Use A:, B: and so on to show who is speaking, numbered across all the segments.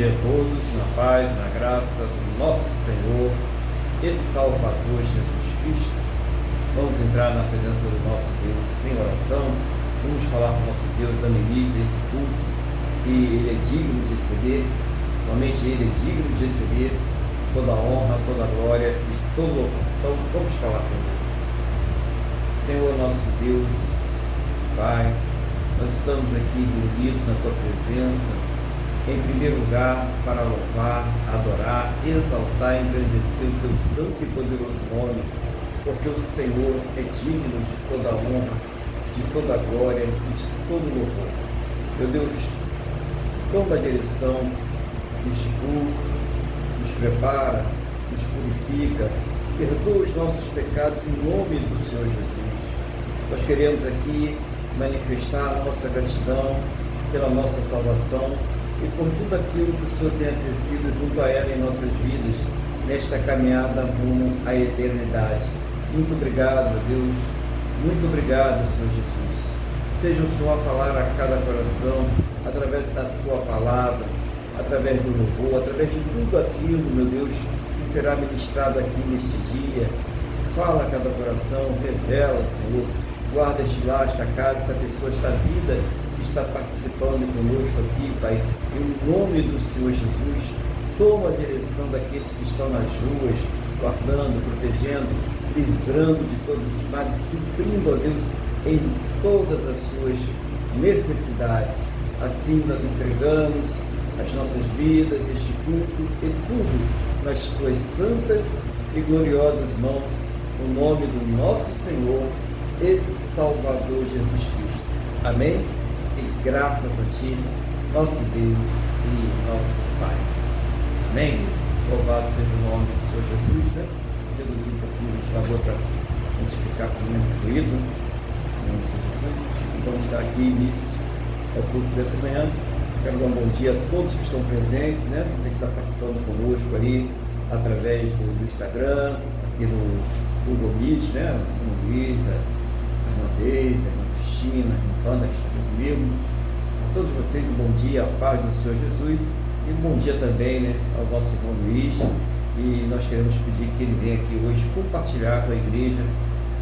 A: dia a todos, na paz, na graça do nosso Senhor e Salvador Jesus Cristo. Vamos entrar na presença do nosso Deus em oração. Vamos falar com o nosso Deus, dando início a esse culto, que Ele é digno de receber, somente Ele é digno de receber toda a honra, toda a glória e todo o louvor. Então vamos falar com Deus. Senhor nosso Deus, Pai, nós estamos aqui reunidos na Tua presença, em primeiro lugar, para louvar, adorar, exaltar e engrandecer o Teu santo e poderoso nome, porque o Senhor é digno de toda a honra, de toda a glória e de todo o louvor. Meu Deus, toma a direção deste culto, nos prepara, nos purifica, perdoa os nossos pecados em nome do Senhor Jesus. Nós queremos aqui manifestar a nossa gratidão pela nossa salvação e por tudo aquilo que o Senhor tem acrescido junto a ela em nossas vidas, nesta caminhada rumo à eternidade. Muito obrigado, Deus. Muito obrigado, Senhor Jesus. Seja o Senhor a falar a cada coração, através da Tua palavra, através do louvor, através de tudo aquilo, meu Deus, que será ministrado aqui neste dia. Fala a cada coração, revela, Senhor. Guarda este lar, esta casa, esta pessoa, esta vida que está participando conosco aqui, Pai. Em nome do Senhor Jesus, toma a direção daqueles que estão nas ruas, guardando, protegendo, livrando de todos os males, suprindo, ó Deus, em todas as suas necessidades. Assim nós entregamos as nossas vidas, este culto e tudo nas Tuas santas e gloriosas mãos, no nome do nosso Senhor e Salvador Jesus Cristo. Amém? E graças a Ti, nosso Deus e nosso Pai. Amém? Louvado seja o nome do Senhor Jesus, né? Reduzir um pouquinho de favor para a gente ficar com menos ruído, em nome do Senhor Jesus. Vamos dar aqui início ao culto dessa manhã. Quero dar um bom dia a todos que estão presentes, né? Você que está participando conosco aí, através do Instagram, aqui no Google Meet, né? O Luiz, a irmã Deise, a irmã Cristina, a irmã Wanda, que está aqui comigo. A todos vocês, um bom dia, a paz do Senhor Jesus. E um bom dia também, né, ao nosso irmão Luiz. E nós queremos pedir que ele venha aqui hoje compartilhar com a igreja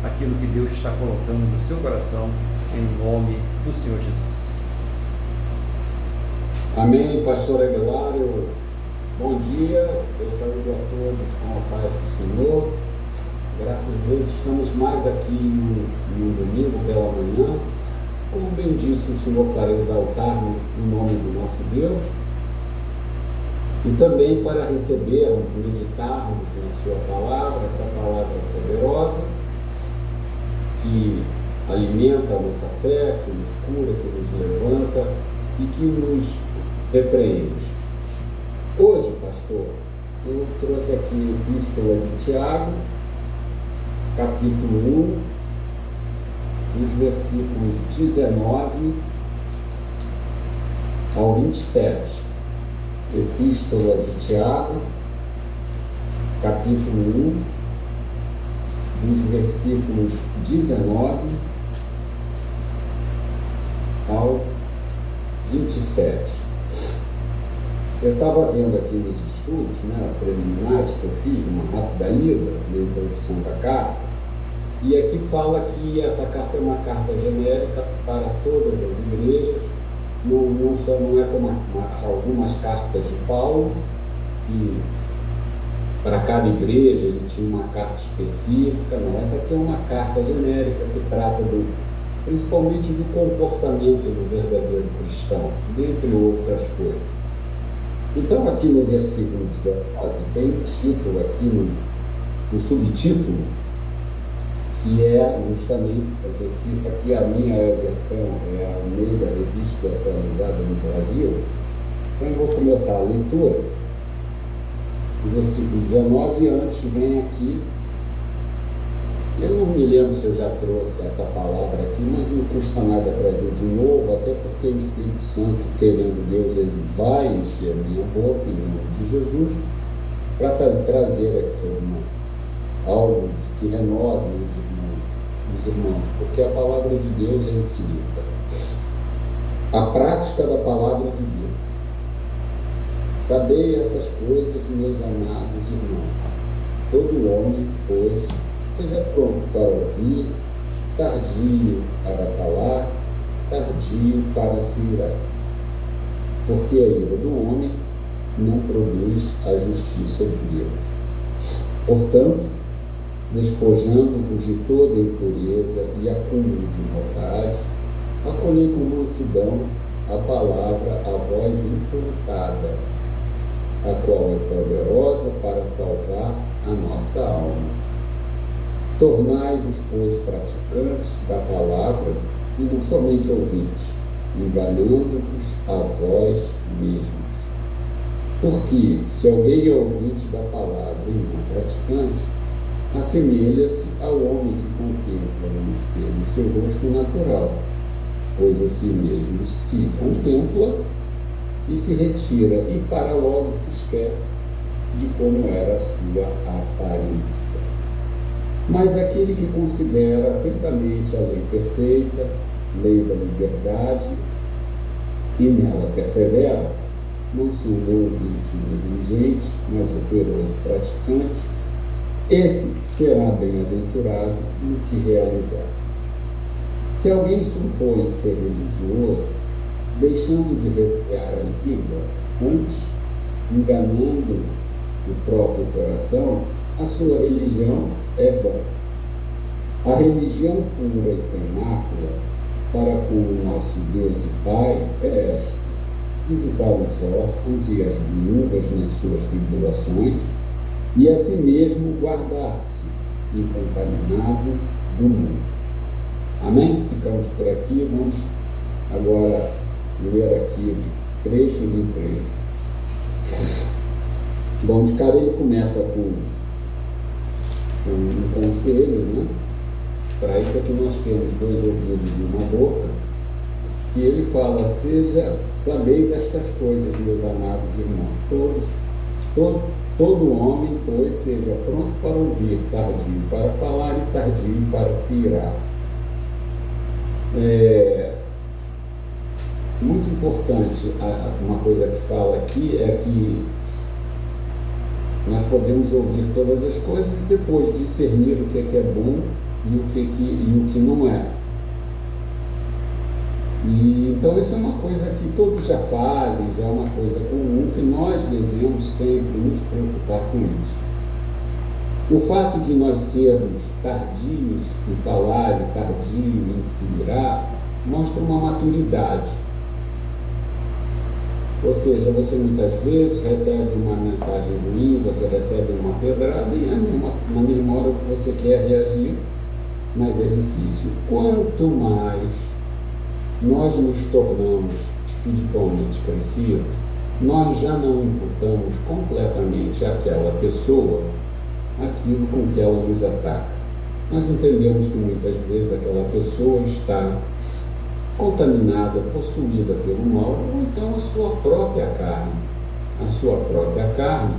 A: aquilo que Deus está colocando no seu coração, em nome do Senhor Jesus.
B: Amém, pastor Aguilar. Bom dia, eu saúdo a todos com a paz do Senhor. Graças a Deus estamos mais aqui no domingo pela manhã, como bem disse o Senhor, para exaltar o nome do nosso Deus e também para recebermos, meditarmos na Sua palavra, essa palavra poderosa que alimenta a nossa fé, que nos cura, que nos levanta e que nos repreende. Hoje, pastor, eu trouxe aqui a Epístola de Tiago, capítulo 1, os versículos 19 ao 27. Epístola de Tiago, capítulo 1, dos versículos 19 ao 27. Eu estava vendo aqui nos estudos, né, preliminares que eu fiz, uma rápida lida na introdução da carta, e aqui fala que essa carta é uma carta genérica para todas as igrejas, não é como algumas cartas de Paulo, que para cada igreja ele tinha uma carta específica. Não, essa aqui é uma carta genérica que trata principalmente do comportamento do verdadeiro cristão, dentre outras coisas. Então aqui no versículo 19 tem um título aqui no subtítulo, que é justamente, aqui a minha versão é a Almeida Revista Atualizada no Brasil. Então eu vou começar a leitura. O versículo 19, antes vem aqui, eu não me lembro se eu já trouxe essa palavra aqui, mas não custa nada trazer de novo, até porque o Espírito Santo, querendo Deus, ele vai encher a minha boca em nome de Jesus, para trazer aqui algo de que renove os irmãos, porque a palavra de Deus é infinita. A prática da palavra de Deus. Sabei essas coisas, meus amados irmãos. Todo homem, pois, seja pronto para ouvir, tardio para falar, tardio para se irar. Porque a ira do homem não produz a justiça de Deus. Portanto, despojando-vos de toda impureza e acúmulo de maldade, acolhei com mansidão a palavra a voz implantada, a qual é poderosa para salvar a nossa alma. Tornai-vos, pois, praticantes da palavra e não somente ouvintes, enganando-vos a vós mesmos. Porque, se alguém é ouvinte da palavra e não praticante, assemelha-se ao homem que contempla no espelho seu rosto natural, pois a si mesmo se contempla e se retira, e para logo se esquece de como era a sua aparência. Mas aquele que considera atentamente a lei perfeita, lei da liberdade, e nela persevera, não sendo ouvinte negligente, mas operoso praticante, esse será bem-aventurado no que realizar. Se alguém supõe ser religioso, deixando de repudiar a língua, antes, enganando o próprio coração, a sua religião é vã. A religião pura e sem mácula, para com o nosso Deus e Pai, é esta: visitar os órfãos e as viúvas nas suas tribulações, e a si mesmo guardar-se incontaminado do mundo. Amém? Ficamos por aqui. Vamos agora ler aqui de trechos em trechos. Bom, de cara ele começa com um conselho, né? Para isso aqui nós temos 2 ouvidos e uma boca, e ele fala: sabeis estas coisas, meus amados irmãos, todo homem, pois, seja pronto para ouvir, tardio para falar e tardio para se irar. Muito importante, uma coisa que fala aqui é que nós podemos ouvir todas as coisas e depois discernir o que é bom e o que não é. E então isso é uma coisa que todos já fazem, já é uma coisa comum, que nós devemos sempre nos preocupar com isso. O fato de nós sermos tardios em falar e tardios em se irar mostra uma maturidade. Ou seja, você muitas vezes recebe uma mensagem ruim, você recebe uma pedrada e na mesma hora que você quer reagir, mas é difícil. Quanto mais nós nos tornamos espiritualmente crescidos, nós já não imputamos completamente àquela pessoa aquilo com que ela nos ataca. Nós entendemos que muitas vezes aquela pessoa está contaminada, possuída pelo mal, ou então a sua própria carne. A sua própria carne,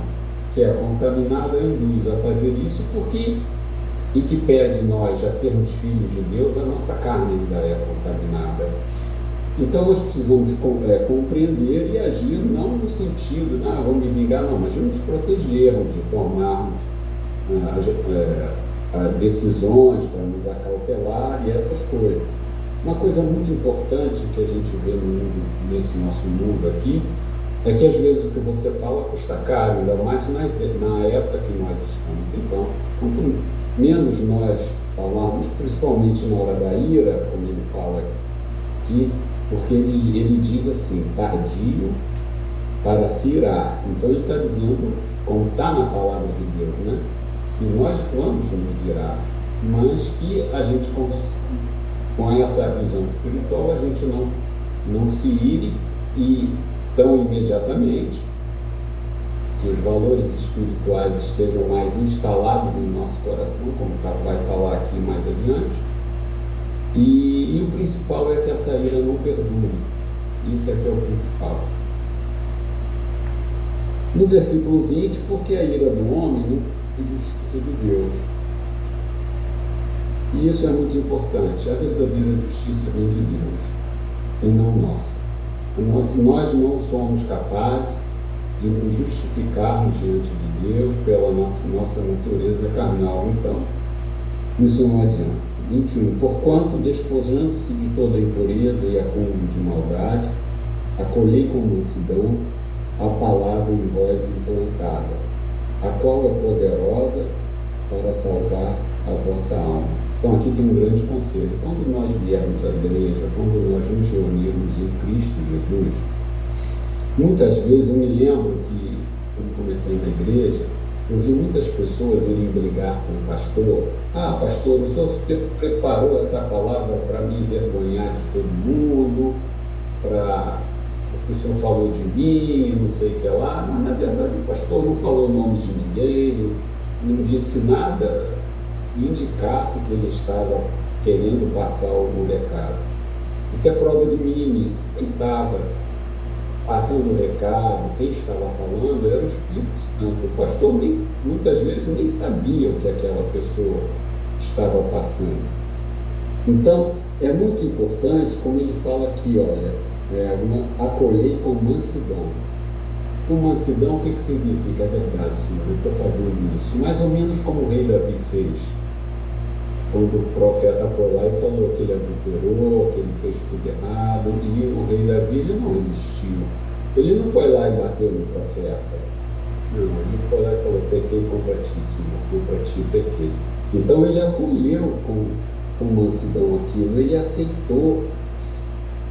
B: que é contaminada, induz a fazer isso porque, em que pese nós já sermos filhos de Deus, a nossa carne ainda é contaminada. Então nós precisamos compreender e agir, não no sentido, vamos me vingar, não, mas de nos protegermos, de tomarmos decisões para nos acautelar e essas coisas. Uma coisa muito importante que a gente vê nesse nosso mundo aqui é que às vezes o que você fala custa caro, ainda mais na época que nós estamos. Então, quanto menos nós falarmos, principalmente na hora da ira, como ele fala aqui, porque ele diz assim: tardio para se irar. Então ele está dizendo, como está na palavra de Deus, né, que nós vamos nos irar, mas que a gente com essa visão espiritual, a gente não se ire e tão imediatamente, que os valores espirituais estejam mais instalados em nosso coração, como vai falar aqui mais adiante. E o principal é que essa ira não perdure. Isso é que é o principal. No versículo 20, porque a ira do homem não é justiça de Deus. E isso é muito importante. A verdadeira justiça vem de Deus e não nossa. Nós não somos capazes de nos justificarmos diante de Deus pela nossa natureza carnal. Então, isso não adianta. 21. Porquanto, despojando-se de toda a impureza e acúmulo de maldade, acolhei com mansidão a palavra em vós implantada, a qual é poderosa para salvar a vossa alma. Então aqui tem um grande conselho. Quando nós viermos à igreja, quando nós nos reunirmos em Cristo Jesus, muitas vezes eu me lembro que, quando comecei na igreja, eu vi muitas pessoas irem brigar com o pastor. Ah, pastor, o senhor preparou essa palavra para me envergonhar de todo mundo, porque o senhor falou de mim, não sei o que lá. Mas, na verdade, o pastor não falou o nome de ninguém, não disse nada que indicasse que ele estava querendo passar algum recado. Isso é prova de meninice. Quem estava passando o recado, quem estava falando, era o Espírito Santo. O pastor muitas vezes nem sabia o que aquela pessoa estava passando. Então, é muito importante, como ele fala aqui, olha, acolhei com mansidão. Com mansidão, o que significa? É verdade, Senhor, eu estou fazendo isso. Mais ou menos como o rei Davi fez. Quando o profeta foi lá e falou que ele adulterou, que ele fez tudo errado, e o rei Davi ele não resistiu. Ele não foi lá e bateu no profeta. Não, ele foi lá e falou: pequei contra ti, Senhor, contra ti pequei. Então ele acolheu com mansidão aquilo, ele aceitou.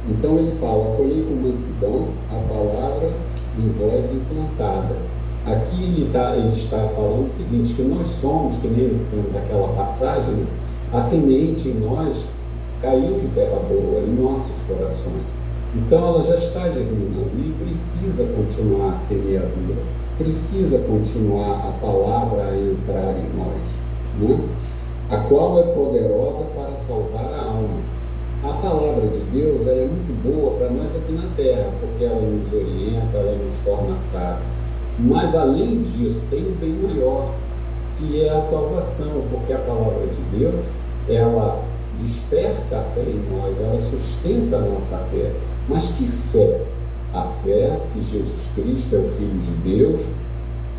B: Então ele fala: acolhei com mansidão a palavra em voz implantada. Aqui ele está falando o seguinte, que nós somos, que nem daquela passagem, a semente em nós caiu em terra boa, em nossos corações. Então ela já está germinando e precisa continuar a semeadura, precisa continuar a palavra a entrar em nós, né? A qual é poderosa para salvar a alma. A palavra de Deus é muito boa para nós aqui na terra, porque ela nos orienta, ela nos torna sábios. Mas além disso, tem um bem maior, que é a salvação, porque a palavra de Deus, ela desperta a fé em nós, ela sustenta a nossa fé. Mas que fé? A fé que Jesus Cristo é o Filho de Deus,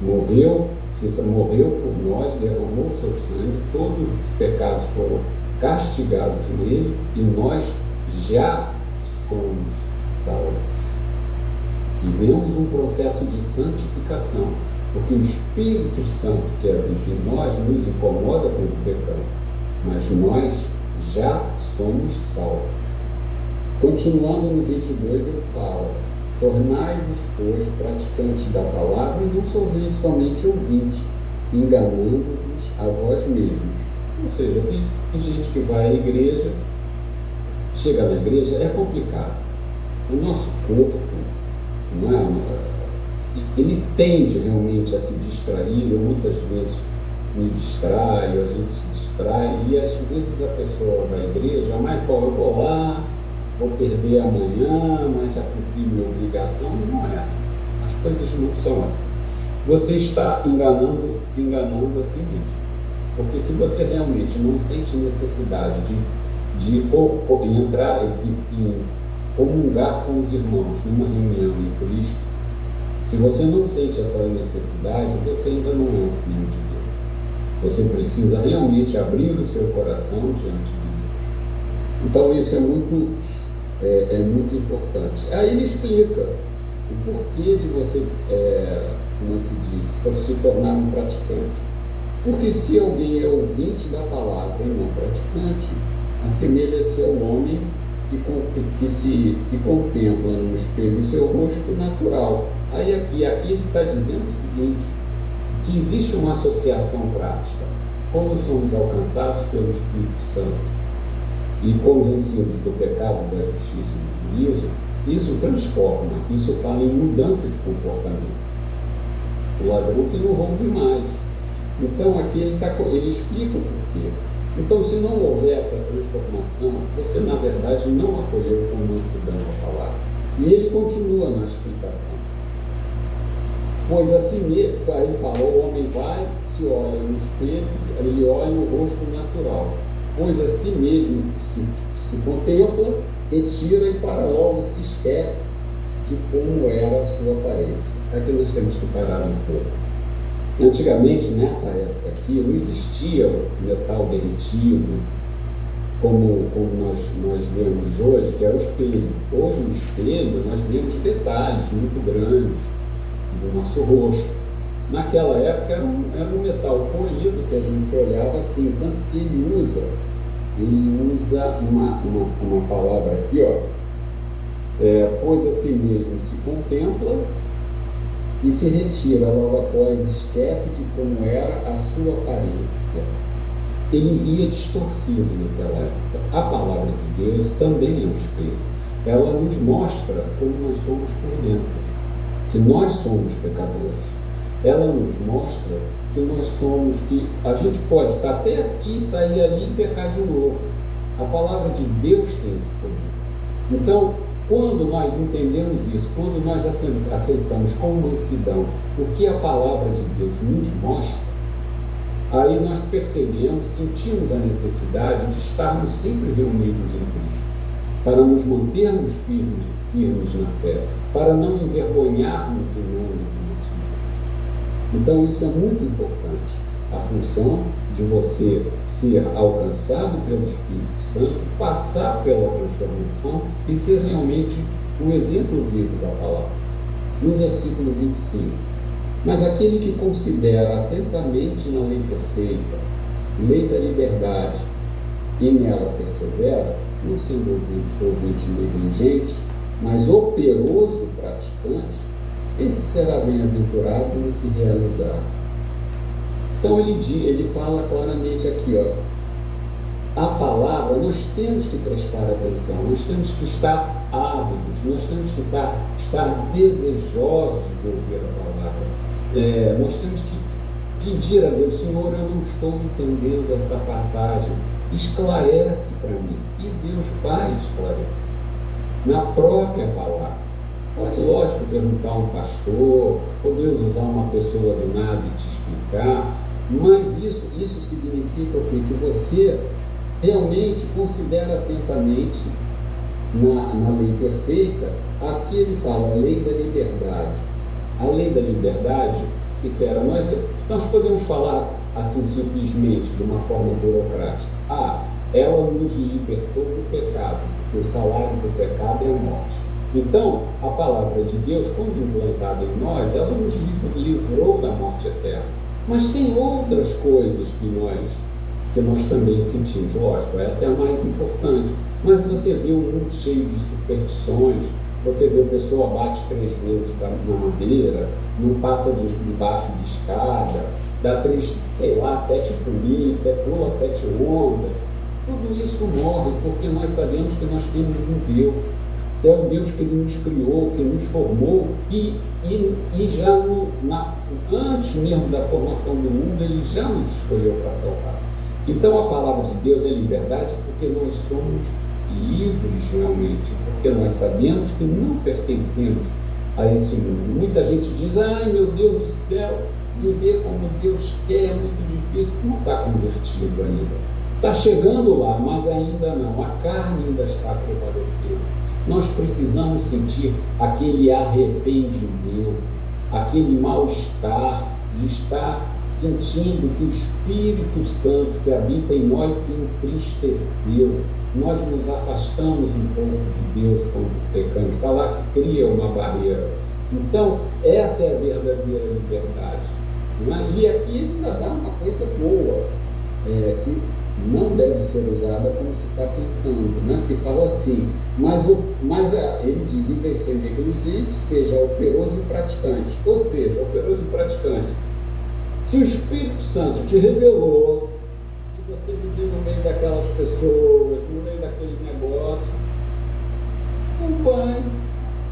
B: morreu por nós, derramou o seu sangue, todos os pecados foram castigados nele e nós já somos salvos. Vivemos um processo de santificação, porque o Espírito Santo que habita em nós nos incomoda quando pecamos, mas nós já somos salvos. Continuando no 22, ele fala: tornai-vos, pois, praticantes da palavra e não somente ouvintes, enganando-vos a vós mesmos. Ou seja, tem gente que vai à igreja, chega na igreja, é complicado. O nosso corpo, ele tende realmente a se distrair. Eu muitas vezes me distraio, a gente se distrai, e às vezes a pessoa vai à igreja, mas eu vou lá, vou perder amanhã, mas já cumpri minha obrigação. Não é assim. As coisas não são assim. Você está se enganando a si mesmo. Porque se você realmente não sente necessidade de entrar e comungar com os irmãos numa reunião em Cristo, se você não sente essa necessidade, você ainda não é um filho de Deus. Você precisa realmente abrir o seu coração diante de Deus. Então isso é muito importante. Aí ele explica o porquê de você, como se diz, para se tornar um praticante. Porque se alguém é ouvinte da palavra e não praticante, assemelha-se ao homem que contempla no espelho o seu rosto natural. Aí aqui ele está dizendo o seguinte, que existe uma associação prática. Quando somos alcançados pelo Espírito Santo e convencidos do pecado, da justiça e do juízo, isso transforma, isso fala em mudança de comportamento. O ladrão que não roube mais. Então aqui ele explica o porquê. Então, se não houver essa transformação, você na verdade não acolheu com mansidão a palavra. E ele continua na explicação. Pois assim mesmo, aí ele fala, o homem vai, se olha no espelho, ele olha no rosto natural. Pois assim mesmo se contempla, retira e para logo se esquece de como era a sua aparência. Aqui nós temos que parar um pouco. Antigamente, nessa época aqui, não existia o metal derretido, como nós vemos hoje, que é o espelho. Hoje, no espelho, nós vemos detalhes muito grandes do nosso rosto. Naquela época, era um metal polido que a gente olhava assim, tanto que ele usa uma palavra aqui, ó, pois a si mesmo se contempla e se retira logo após, esquece de como era a sua aparência. Ele via distorcido naquela época. A palavra de Deus também é um espelho. Ela nos mostra como nós somos por dentro, que nós somos pecadores. Ela nos mostra que nós somos, que a gente pode estar até aqui, sair ali e pecar de novo. A palavra de Deus tem esse poder. Então, quando nós entendemos isso, quando nós aceitamos com mansidão o que a palavra de Deus nos mostra, aí nós percebemos, sentimos a necessidade de estarmos sempre reunidos em Cristo, para nos mantermos firmes na fé, para não envergonharmos o nome do nosso Deus. Então isso é muito importante, a função de você ser alcançado pelo Espírito Santo, passar pela transformação e ser realmente um exemplo vivo da palavra. No versículo 25, mas aquele que considera atentamente na lei perfeita, lei da liberdade, e nela persevera, não sendo ouvinte negligente, mas operoso praticante, esse será bem-aventurado no que realizar. Então ele fala claramente aqui, ó, a palavra, nós temos que prestar atenção, nós temos que estar ávidos, nós temos que estar desejosos de ouvir a palavra. Nós temos que pedir a Deus, Senhor, eu não estou entendendo essa passagem, esclarece para mim. E Deus vai esclarecer na própria palavra. Pode, lógico, perguntar a um pastor, ou Deus usar uma pessoa do nada e te explicar, mas isso significa o quê? Que você realmente considera atentamente na lei perfeita, aqui ele fala, a lei da liberdade. A lei da liberdade, que era, nós podemos falar assim simplesmente, de uma forma burocrática. Ela nos libertou do pecado, porque o salário do pecado é a morte. Então, a palavra de Deus, quando implantada em nós, ela nos livrou da morte eterna. Mas tem outras coisas que nós também sentimos, lógico, essa é a mais importante. Mas você vê um mundo cheio de superstições, você vê a pessoa bate 3 vezes na madeira, não passa debaixo de escada, dá 7 pulinhos, pula 7 ondas. Tudo isso morre porque nós sabemos que nós temos um Deus. É o Deus que nos criou, que nos formou e já antes mesmo da formação do mundo, Ele já nos escolheu para salvar. Então a palavra de Deus é liberdade porque nós somos livres realmente, porque nós sabemos que não pertencemos a esse mundo. Muita gente diz, ai meu Deus do céu, viver como Deus quer é muito difícil. Não está convertido ainda. Está chegando lá, mas ainda não. A carne ainda está prevalecendo. Nós precisamos sentir aquele arrependimento, aquele mal-estar de estar sentindo que o Espírito Santo que habita em nós se entristeceu. Nós nos afastamos um pouco de Deus quando pecamos. Está lá que cria uma barreira. Então, essa é a verdadeira liberdade. E aqui ele ainda dá uma coisa boa, que não deve ser usada como se está pensando, né? Que fala assim, mas ele diz, em vez de ser negligente, seja operoso e praticante. Ou seja, operoso e praticante. Se o Espírito Santo te revelou, se você vive no meio daquelas pessoas, no meio daquele negócio, não vai.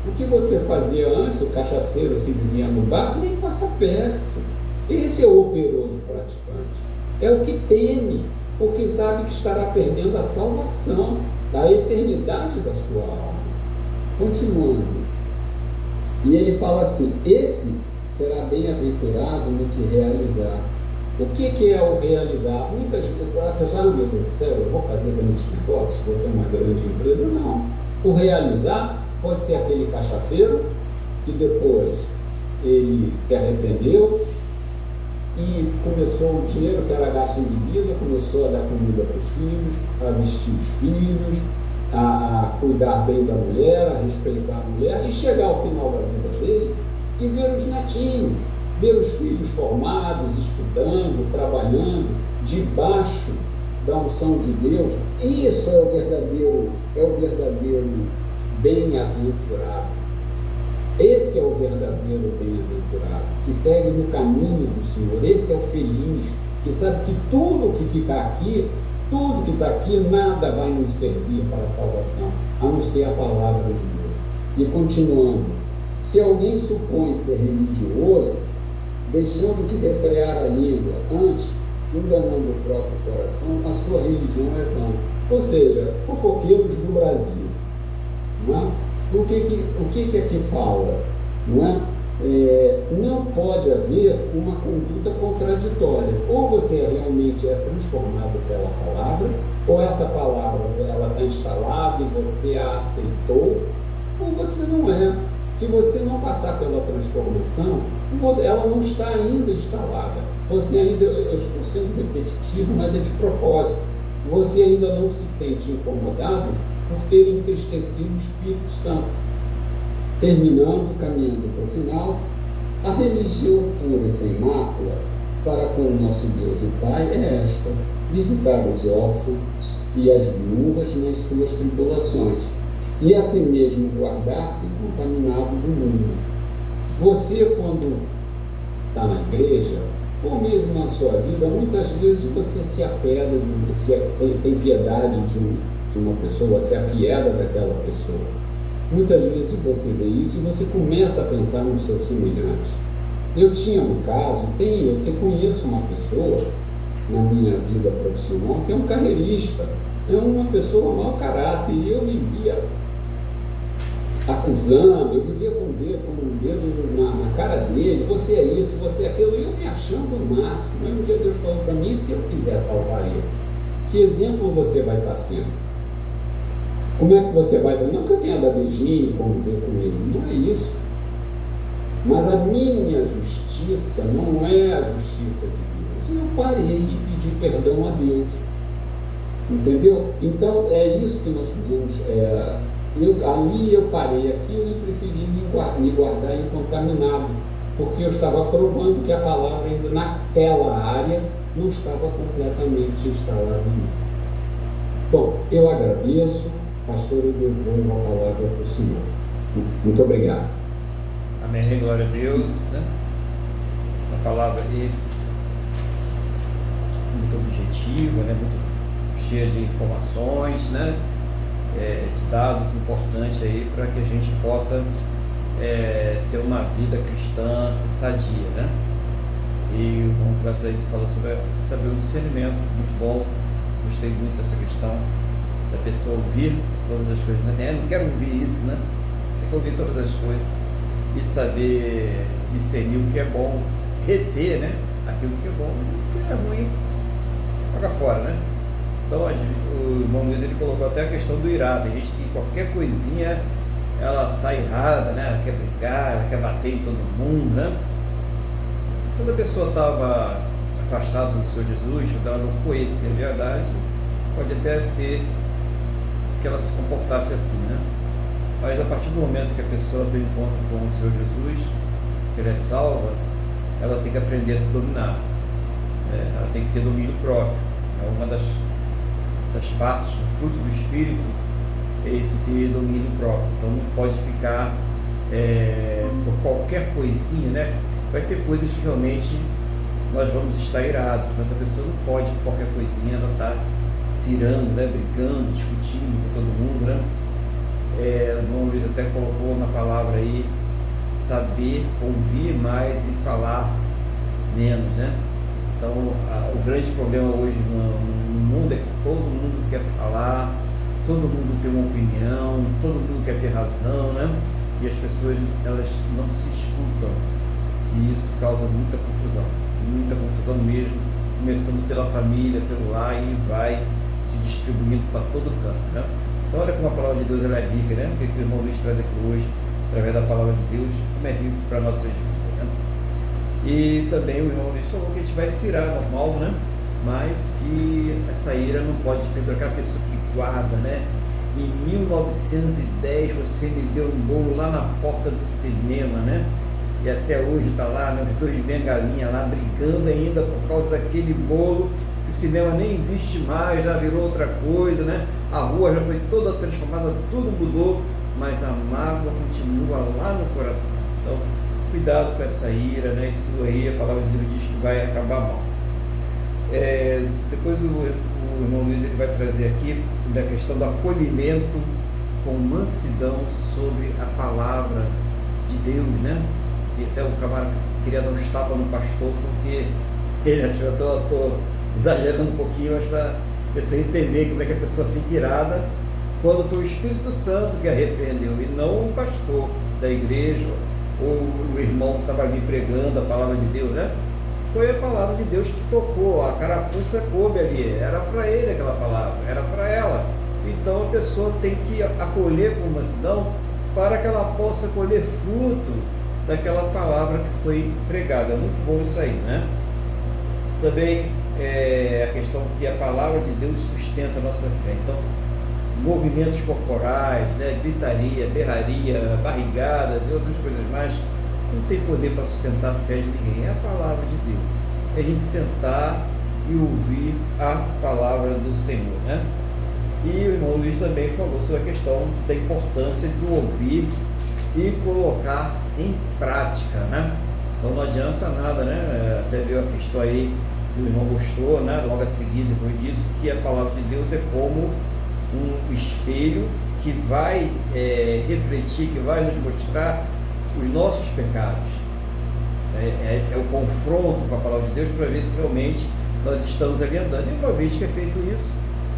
B: O que você fazia antes, o cachaceiro se vivia no bar, nem passa perto. Esse é o operoso praticante. É o que teme, porque sabe que estará perdendo a salvação, a eternidade da sua alma. Continuando. E ele fala assim, esse será bem-aventurado no que realizar. O que é o realizar? Muitas pessoas, meu Deus do céu, eu vou fazer grandes negócios, vou ter uma grande empresa. Não. O realizar pode ser aquele cachaceiro que depois ele se arrependeu e começou o dinheiro que era gasto em bebida, começou a dar comida para os filhos, a vestir os filhos, a cuidar bem da mulher, a respeitar a mulher, e chegar ao final da vida dele e ver os netinhos, ver os filhos formados, estudando, trabalhando, debaixo da unção de Deus. Isso é o verdadeiro bem-aventurado. Esse é o verdadeiro bem-aventurado, que segue no caminho do Senhor. Esse é o feliz, que sabe que tudo que ficar aqui, tudo que está aqui, nada vai nos servir para a salvação, a não ser a palavra de Deus. E continuando, se alguém supõe ser religioso, deixando de refrear a língua, antes enganando o próprio coração, a sua religião é vã. Ou seja, fofoqueiros do Brasil. Não é? O que aqui fala? Não é? Não pode haver uma conduta contraditória. Ou você realmente é transformado pela palavra, ou essa palavra ela está instalada e você a aceitou, ou você não é. Se você não passar pela transformação, ela não está ainda instalada. Você ainda, eu estou sendo repetitivo, mas é de propósito. Você ainda não se sente incomodado por ter entristecido o Espírito Santo. Terminando, caminhando para o final, a religião pura e sem mácula para com o nosso Deus e Pai é esta: visitar os órfãos e as viúvas nas suas tribulações, e assim mesmo guardar-se contaminado do mundo. Você, quando está na igreja, ou mesmo na sua vida, muitas vezes você se apega, tem piedade de uma pessoa, se apieda daquela pessoa. Muitas vezes você vê isso e você começa a pensar no seu semelhante. Eu tinha um caso, eu conheço uma pessoa na minha vida profissional que é um carreirista, é uma pessoa mau caráter, e eu vivia acusando, eu vivia com um dedo na cara dele: você é isso, você é aquilo, e eu me achando o máximo. Aí um dia Deus falou para mim: se eu quiser salvar ele, que exemplo você vai estar sendo? Como é que você vai dizer? Não que eu tenha dado beijinho e conviver com ele, não é isso. Mas a minha justiça não é a justiça de Deus. Eu parei e pedi perdão a Deus. Entendeu? Então é isso que nós fizemos. Ali eu parei aquilo e preferi me guardar incontaminado, porque eu estava provando que a palavra ainda naquela área não estava completamente instalada em mim. Bom, eu agradeço. Pastor, eu devolvo a palavra para o Senhor. Muito obrigado.
A: Amém, glória a Deus, né? Uma palavra aí muito objetiva, né? Muito cheia de informações, né? De dados importantes aí para que a gente possa ter uma vida cristã sadia, né? E o congresso aí falou sobre saber o discernimento, muito bom. Gostei muito dessa questão da pessoa ouvir todas as coisas, né? Não quero ouvir isso, né? Tem que ouvir todas as coisas e saber discernir o que é bom, reter, né? Aquilo que é bom e o que é ruim, joga fora, né? Então o irmão Luiz, ele colocou até a questão do irado. Tem gente que qualquer coisinha ela está errada, né? Ela quer brigar, ela quer bater em todo mundo, né? Quando a pessoa estava afastada do Senhor Jesus, ela não conhecia a verdade, pode até ser que ela se comportasse assim, né? Mas a partir do momento que a pessoa tem encontro com o Senhor Jesus, que ela é salva, ela tem que aprender a se dominar. Ela tem que ter domínio próprio. É uma das partes do fruto do Espírito, é esse ter domínio próprio. Então não pode ficar por qualquer coisinha, né? Vai ter coisas que realmente nós vamos estar irados, mas a pessoa não pode, por qualquer coisinha, ela está cirando, né? Brigando, discutindo com todo mundo, né? O irmão Luiz até colocou na palavra aí, saber ouvir mais e falar menos, né? Então, o grande problema hoje no mundo é que todo mundo quer falar, todo mundo tem uma opinião, todo mundo quer ter razão, né? E as pessoas, elas não se escutam, e isso causa muita confusão mesmo, começando pela família, pelo lar, e vai se distribuindo para todo canto, né? Então olha como a palavra de Deus ela é rica, né? O que o irmão Luiz traz aqui hoje, através da palavra de Deus, como é rico para nossas vidas, né? E também o irmão Luiz falou que a gente vai se irar normal, né? Mas que essa ira não pode perder aquela pessoa que guarda, né? Em 1910 você me deu um bolo lá na porta do cinema, né? E até hoje está lá, né, os dois de bengalinha lá brigando ainda por causa daquele bolo. O cinema nem existe mais, já virou outra coisa, né? A rua já foi toda transformada, tudo mudou, mas a mágoa continua lá no coração. Então, cuidado com essa ira, né? Isso aí, a palavra de Deus diz que vai acabar mal. Depois o irmão Luiz ele vai trazer aqui da questão do acolhimento com mansidão sobre a palavra de Deus, né? E até o camarada queria dar uns tapas no pastor, porque ele achou, eu estou exagerando um pouquinho, mas para você entender como é que a pessoa fica irada quando foi o Espírito Santo que a repreendeu, e não o pastor da igreja, ou o irmão que estava ali pregando a palavra de Deus, né? Foi a palavra de Deus que tocou, a carapuça coube ali, era para ele aquela palavra, era para ela. Então a pessoa tem que acolher com mansidão para que ela possa colher fruto daquela palavra que foi pregada. Muito bom isso aí, né? Também a questão que a palavra de Deus sustenta a nossa fé. Então, movimentos corporais, né, gritaria, berraria, barrigadas e outras coisas mais, não tem poder para sustentar a fé de ninguém. É a palavra de Deus. É a gente sentar e ouvir a palavra do Senhor, né? E o irmão Luiz também falou sobre a questão da importância do ouvir e colocar em prática, né? Então não adianta nada, né? Até veio a questão aí que o irmão gostou, né? Logo a seguir, depois disso, que a palavra de Deus é como um espelho que vai refletir, que vai nos mostrar os nossos pecados. É o confronto com a palavra de Deus para ver se realmente nós estamos ali andando. E uma vez que é feito isso,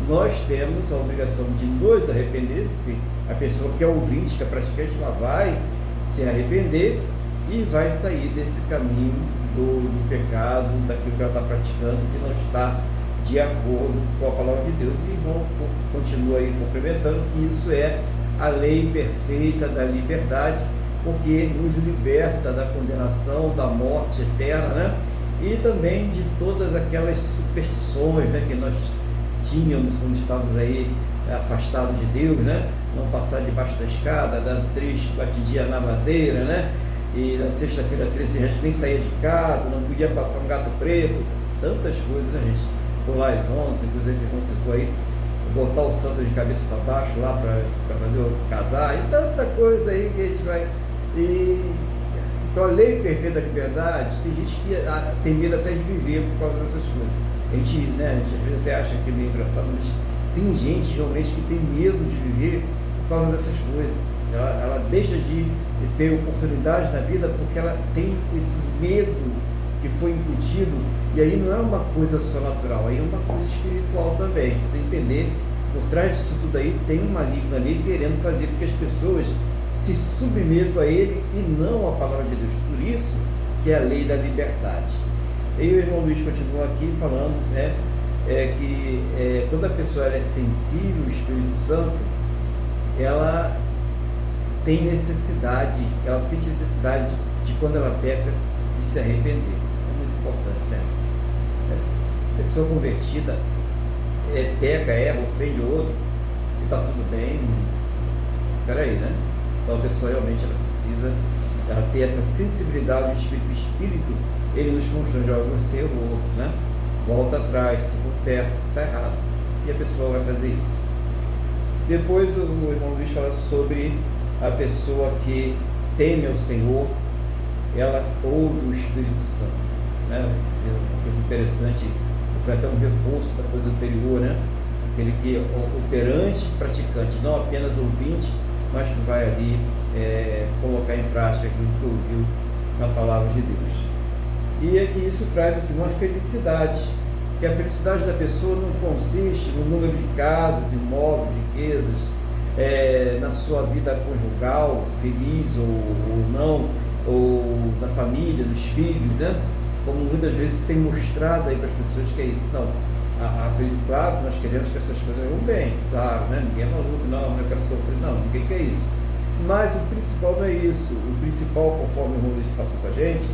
A: nós temos a obrigação de nos arrepender. Se a pessoa que é ouvinte, que é praticante, ela vai se arrepender e vai sair desse caminho do pecado, daquilo que ela está praticando, que não está de acordo com a palavra de Deus. E irmão continua aí complementando que isso é a lei perfeita da liberdade, porque nos liberta da condenação, da morte eterna, né? E também de todas aquelas superstições, né, que nós tínhamos quando estávamos aí afastados de Deus, né? Não passar debaixo da escada, dando 3 batidinhas na madeira, né? E na sexta-feira 13 a gente nem saía de casa, não podia passar um gato preto, tantas coisas, né, gente? Pular as ondas, inclusive que você citou aí, botar o santo de cabeça para baixo lá para fazer o casar, e tanta coisa aí que a gente vai. Então a lei perfeita da liberdade, tem gente que tem medo até de viver por causa dessas coisas. A gente, né, às vezes até acha que é meio engraçado, mas tem gente realmente que tem medo de viver por causa dessas coisas. Ela deixa de ter oportunidade na vida porque ela tem esse medo que foi incutido, e aí não é uma coisa só natural, aí é uma coisa espiritual também. Você entender, por trás disso tudo aí tem um maligno ali querendo fazer com que as pessoas se submetam a ele e não à palavra de Deus. Por isso que é a lei da liberdade. E o irmão Luiz continua aqui falando, né, que quando a pessoa é sensível ao Espírito Santo, ela tem necessidade, ela sente necessidade de, quando ela peca, de se arrepender. Isso é muito importante, né? A pessoa convertida peca, erra, ofende o outro e está tudo bem. Peraí, né? Então a pessoa realmente ela precisa ter essa sensibilidade do Espírito. O Espírito, ele nos constrange, você errou, né? Volta atrás, se conserta, se está errado. E a pessoa vai fazer isso. Depois o irmão Luiz fala sobre a pessoa que teme ao Senhor, ela ouve o Espírito Santo, né? Uma coisa interessante, foi até um reforço da coisa anterior, né? Aquele que é operante, praticante, não apenas ouvinte, mas que vai ali colocar em prática aquilo que ouviu na palavra de Deus. E isso traz aqui uma felicidade, que a felicidade da pessoa não consiste no número de casas, imóveis, riquezas, na sua vida conjugal, feliz ou não, ou na família, dos filhos, né? Como muitas vezes tem mostrado aí para as pessoas que é isso. Não, Claro, nós queremos que essas coisas vão bem, claro, né? Ninguém é maluco, não, eu quero sofrer, não, ninguém quer isso. Mas o principal não é isso. O principal, conforme o irmão Luiz passou para a gente,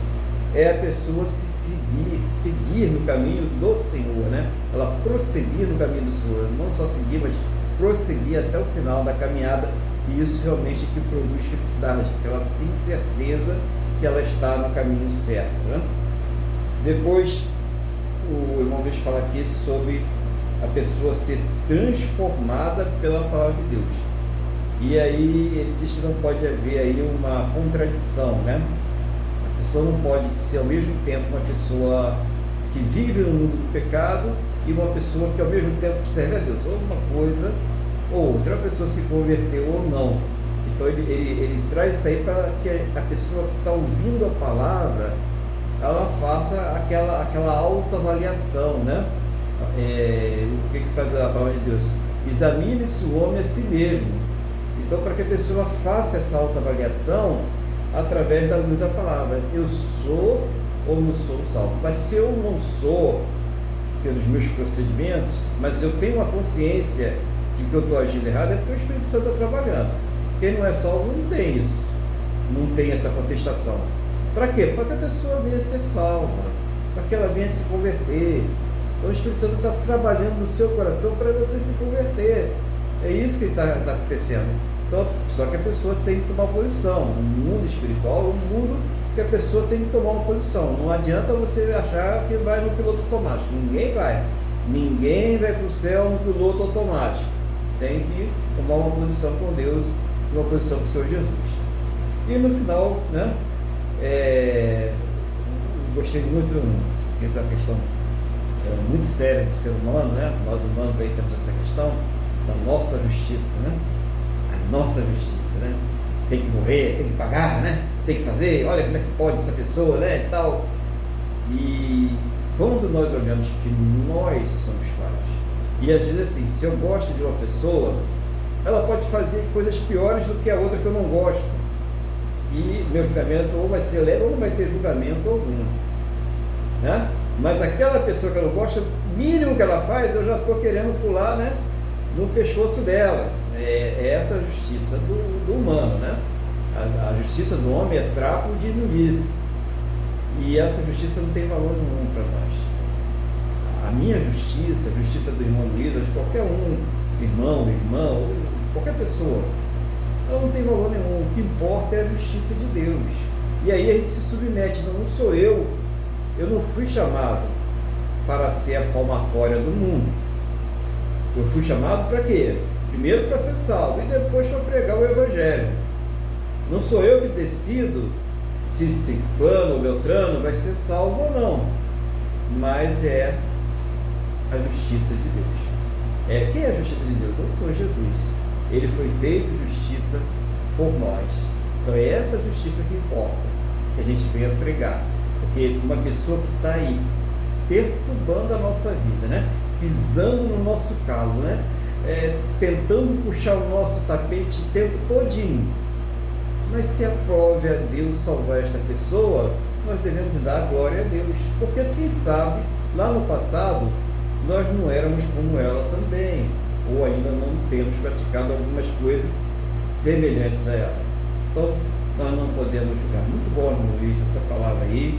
A: é a pessoa seguir no caminho do Senhor, né? Ela prosseguir no caminho do Senhor, não só seguir, mas prosseguir até o final da caminhada, e isso realmente é que produz felicidade, porque ela tem certeza que ela está no caminho certo, né? Depois, o irmão Luiz fala aqui sobre a pessoa ser transformada pela palavra de Deus. E aí ele diz que não pode haver aí uma contradição, né? A pessoa não pode ser ao mesmo tempo uma pessoa que vive no mundo do pecado e uma pessoa que ao mesmo tempo serve a Deus, ou uma coisa ou outra, a pessoa se converteu ou não. Então ele traz isso aí para que a pessoa que está ouvindo a palavra, ela faça aquela autoavaliação, né? O que faz a palavra de Deus? Examine-se o homem a si mesmo. Então, para que a pessoa faça essa autoavaliação através da luz da palavra, eu sou ou não sou salvo? Mas se eu não sou pelos meus procedimentos, mas eu tenho uma consciência de que eu estou agindo errado, é porque o Espírito Santo está trabalhando. Quem não é salvo não tem isso, não tem essa contestação. Para quê? Para que a pessoa venha ser salva, para que ela venha se converter. Então o Espírito Santo está trabalhando no seu coração para você se converter. É isso que está acontecendo. Então, só que a pessoa tem que tomar posição. No mundo espiritual, é um mundo que a pessoa tem que tomar uma posição. Não adianta você achar que vai no piloto automático. Ninguém vai. Ninguém vai para o céu no piloto automático. Tem que tomar uma posição com Deus, uma posição com o Senhor Jesus. E no final, né? Gostei muito dessa questão muito séria do ser humano, né? Nós humanos aí temos essa questão da nossa justiça, né? A nossa justiça, né? Tem que morrer, tem que pagar, né? Tem que fazer, olha como é que pode essa pessoa, né? E tal. E quando nós olhamos que nós somos falhos, e às vezes assim, se eu gosto de uma pessoa, ela pode fazer coisas piores do que a outra que eu não gosto. E meu julgamento ou vai ser leve ou não vai ter julgamento algum, né? Mas aquela pessoa que eu não gosto, o mínimo que ela faz, eu já estou querendo pular, né, no pescoço dela. É essa a justiça do humano, né? A justiça do homem é trapo de imundície, e essa justiça não tem valor nenhum para nós. A minha justiça, a justiça do irmão Luiz, de qualquer um, irmão, irmã, qualquer pessoa, ela não tem valor nenhum. O que importa é a justiça de Deus. E aí a gente se submete. Não sou eu não fui chamado para ser a palmatória do mundo. Eu fui chamado para quê? Primeiro para ser salvo e depois para pregar o Evangelho. Não sou eu que decido se Ciclano ou Beltrano vai ser salvo ou não, mas é a justiça de Deus. Quem é a justiça de Deus? É o Senhor Jesus. Ele foi feito justiça por nós. Então é essa justiça que importa, que a gente venha pregar. Porque uma pessoa que está aí perturbando a nossa vida, né? Pisando no nosso calo, né? Tentando puxar o nosso tapete o tempo todinho. Mas se aprove a Deus salvar esta pessoa, nós devemos dar glória a Deus. Porque quem sabe, lá no passado, nós não éramos como ela também, ou ainda não temos praticado algumas coisas semelhantes a ela. Então, nós não podemos julgar. Muito bom, irmão Luiz, essa palavra aí.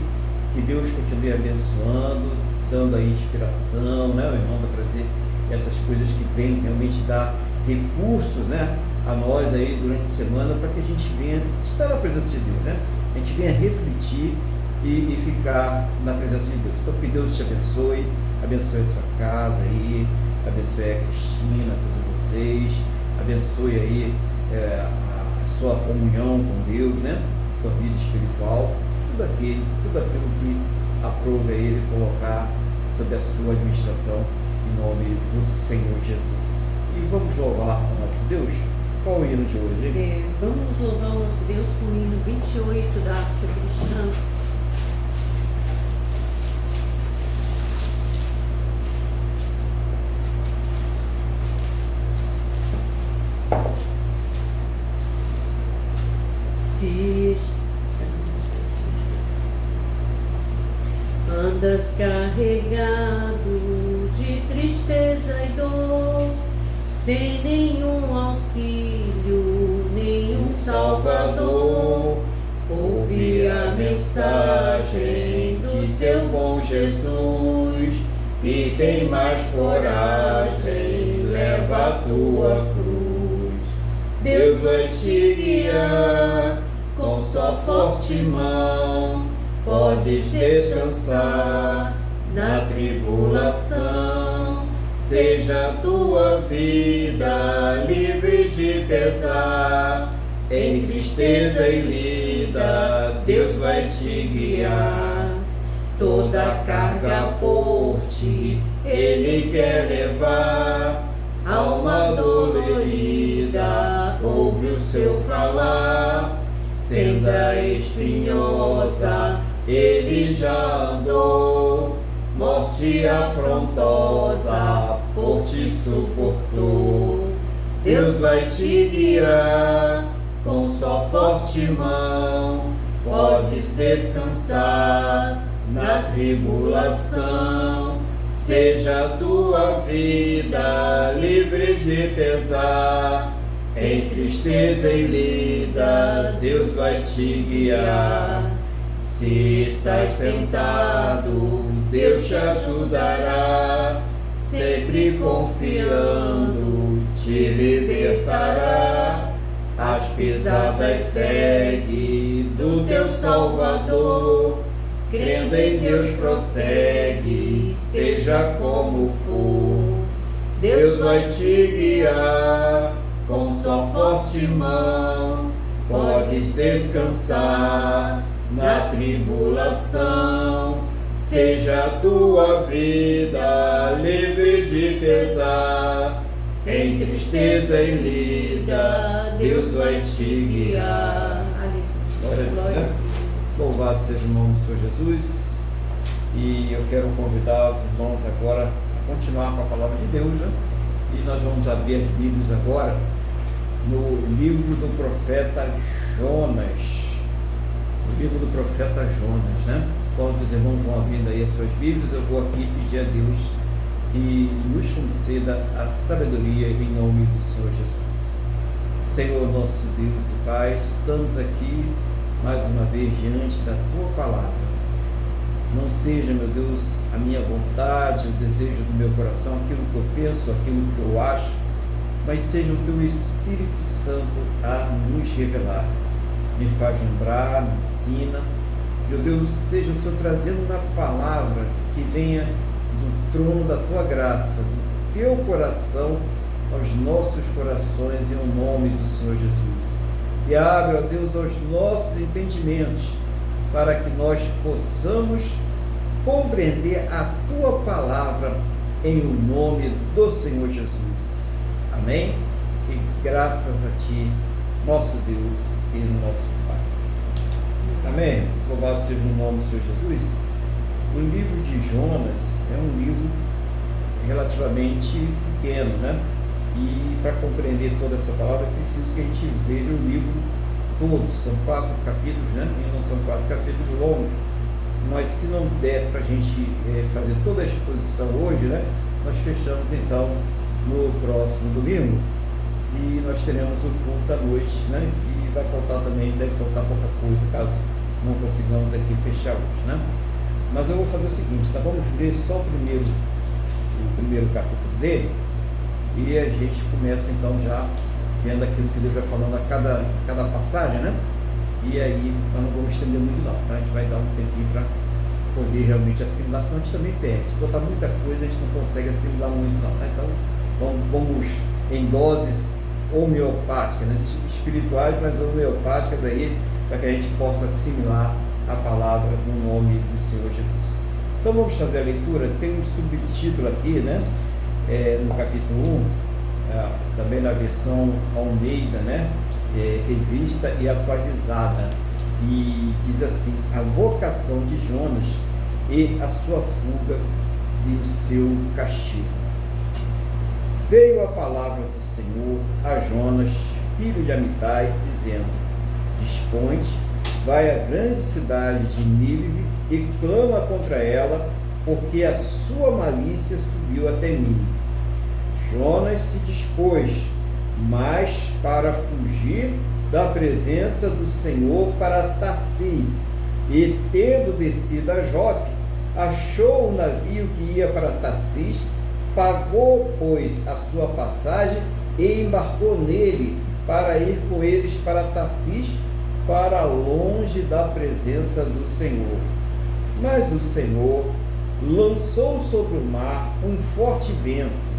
A: Que Deus continue abençoando, dando a inspiração, né, o irmão, para trazer essas coisas que vêm realmente dar recursos, né, a nós aí durante a semana, para que a gente venha estar na presença de Deus, né? A gente venha refletir e ficar na presença de Deus. Então, que Deus te abençoe a sua casa aí, abençoe a Cristina, todos vocês, abençoe aí a sua comunhão com Deus, né? Sua vida espiritual, tudo aquilo que aprove a Ele colocar sob a sua administração, em nome do Senhor Jesus. E vamos louvar o nosso Deus. Qual o hino de hoje?
C: Vamos louvar o nosso Deus com o hino 28 da Arte Cristã. Andas carregado de tristeza sem nenhum auxílio, nenhum Salvador. Ouvi a mensagem do teu bom Jesus e tem mais coragem, leva a tua cruz. Deus vai te guiar com sua forte mão, podes descansar na tribulação. Seja tua vida livre de pesar, em tristeza e lida, Deus vai te guiar. Toda carga por ti, Ele quer levar. Alma dolorida, ouve o seu falar. Senda espinhosa, Ele já andou. Morte afrontosa, por ti suportou. Deus vai te guiar com sua forte mão, podes descansar na tribulação. Seja a tua vida livre de pesar, em tristeza e lida, Deus vai te guiar. Se estás tentado, Deus te ajudará, sempre confiando, te libertará. As pisadas segue do teu Salvador, crendo em Deus prossegue, seja como for. Deus vai te guiar com sua forte mão, podes descansar na tribulação. Seja a tua vida livre de pesar, em tristeza e lida, Deus vai te guiar.
A: Glória a Deus. Louvado seja o nome do Senhor Jesus. E eu quero convidar os irmãos agora a continuar com a palavra de Deus, né? E nós vamos abrir as Bíblias agora no livro do profeta Jonas. O livro do profeta Jonas, né? Quando os irmãos vão abrindo aí as suas Bíblias, eu vou aqui pedir a Deus que nos conceda a sabedoria em nome do Senhor Jesus. Senhor nosso Deus e Pai, estamos aqui mais uma vez diante da Tua Palavra. Não seja, meu Deus, a minha vontade, o desejo do meu coração, aquilo que eu penso, aquilo que eu acho, mas seja o Teu Espírito Santo a nos revelar. Me faz lembrar, me ensina. Meu Deus, seja o Senhor trazendo uma palavra que venha do trono da Tua graça, do Teu coração aos nossos corações, em nome do Senhor Jesus. E abre, ó Deus, aos nossos entendimentos, para que nós possamos compreender a Tua palavra em o nome do Senhor Jesus. Amém? E graças a Ti, nosso Deus e nosso Pai. Amém? Louvado seja o nome do Senhor Jesus. O livro de Jonas é um livro relativamente pequeno, né? E para compreender toda essa palavra é preciso que a gente veja o livro todo. São 4 capítulos, né? E não são 4 capítulos longos. Mas se não der para a gente fazer toda a exposição hoje, né? Nós fechamos então no próximo domingo. E nós teremos o culto à noite, né? E vai faltar também, deve faltar pouca coisa, caso não consigamos aqui fechar hoje, né? Mas eu vou fazer o seguinte, nós vamos ler só o primeiro capítulo dele, e a gente começa então já vendo aquilo que Deus vai falando a cada passagem, né? E aí nós não vamos estender muito não, tá? A gente vai dar um tempinho para poder realmente assimilar, senão a gente também perde. Se botar muita coisa, a gente não consegue assimilar muito não, tá? Então vamos em doses homeopáticas, né? Espirituais, mas homeopáticas aí, para que a gente possa assimilar a palavra no nome do Senhor Jesus. Então vamos fazer a leitura. Tem um subtítulo aqui, né? No capítulo 1, também na versão Almeida, né? Revista e atualizada, e diz assim: a vocação de Jonas e a sua fuga e o seu castigo. Veio a palavra do Senhor a Jonas, filho de Amitai, dizendo: dispõe-te, vai à grande cidade de Nínive e clama contra ela, porque a sua malícia subiu até mim. Jonas se dispôs, mas para fugir da presença do Senhor para Tarsis, e tendo descido a Jope, achou o navio que ia para Tarsis, pagou, pois, a sua passagem e embarcou nele para ir com eles para Tarsis, para longe da presença do Senhor. Mas o Senhor lançou sobre o mar um forte vento,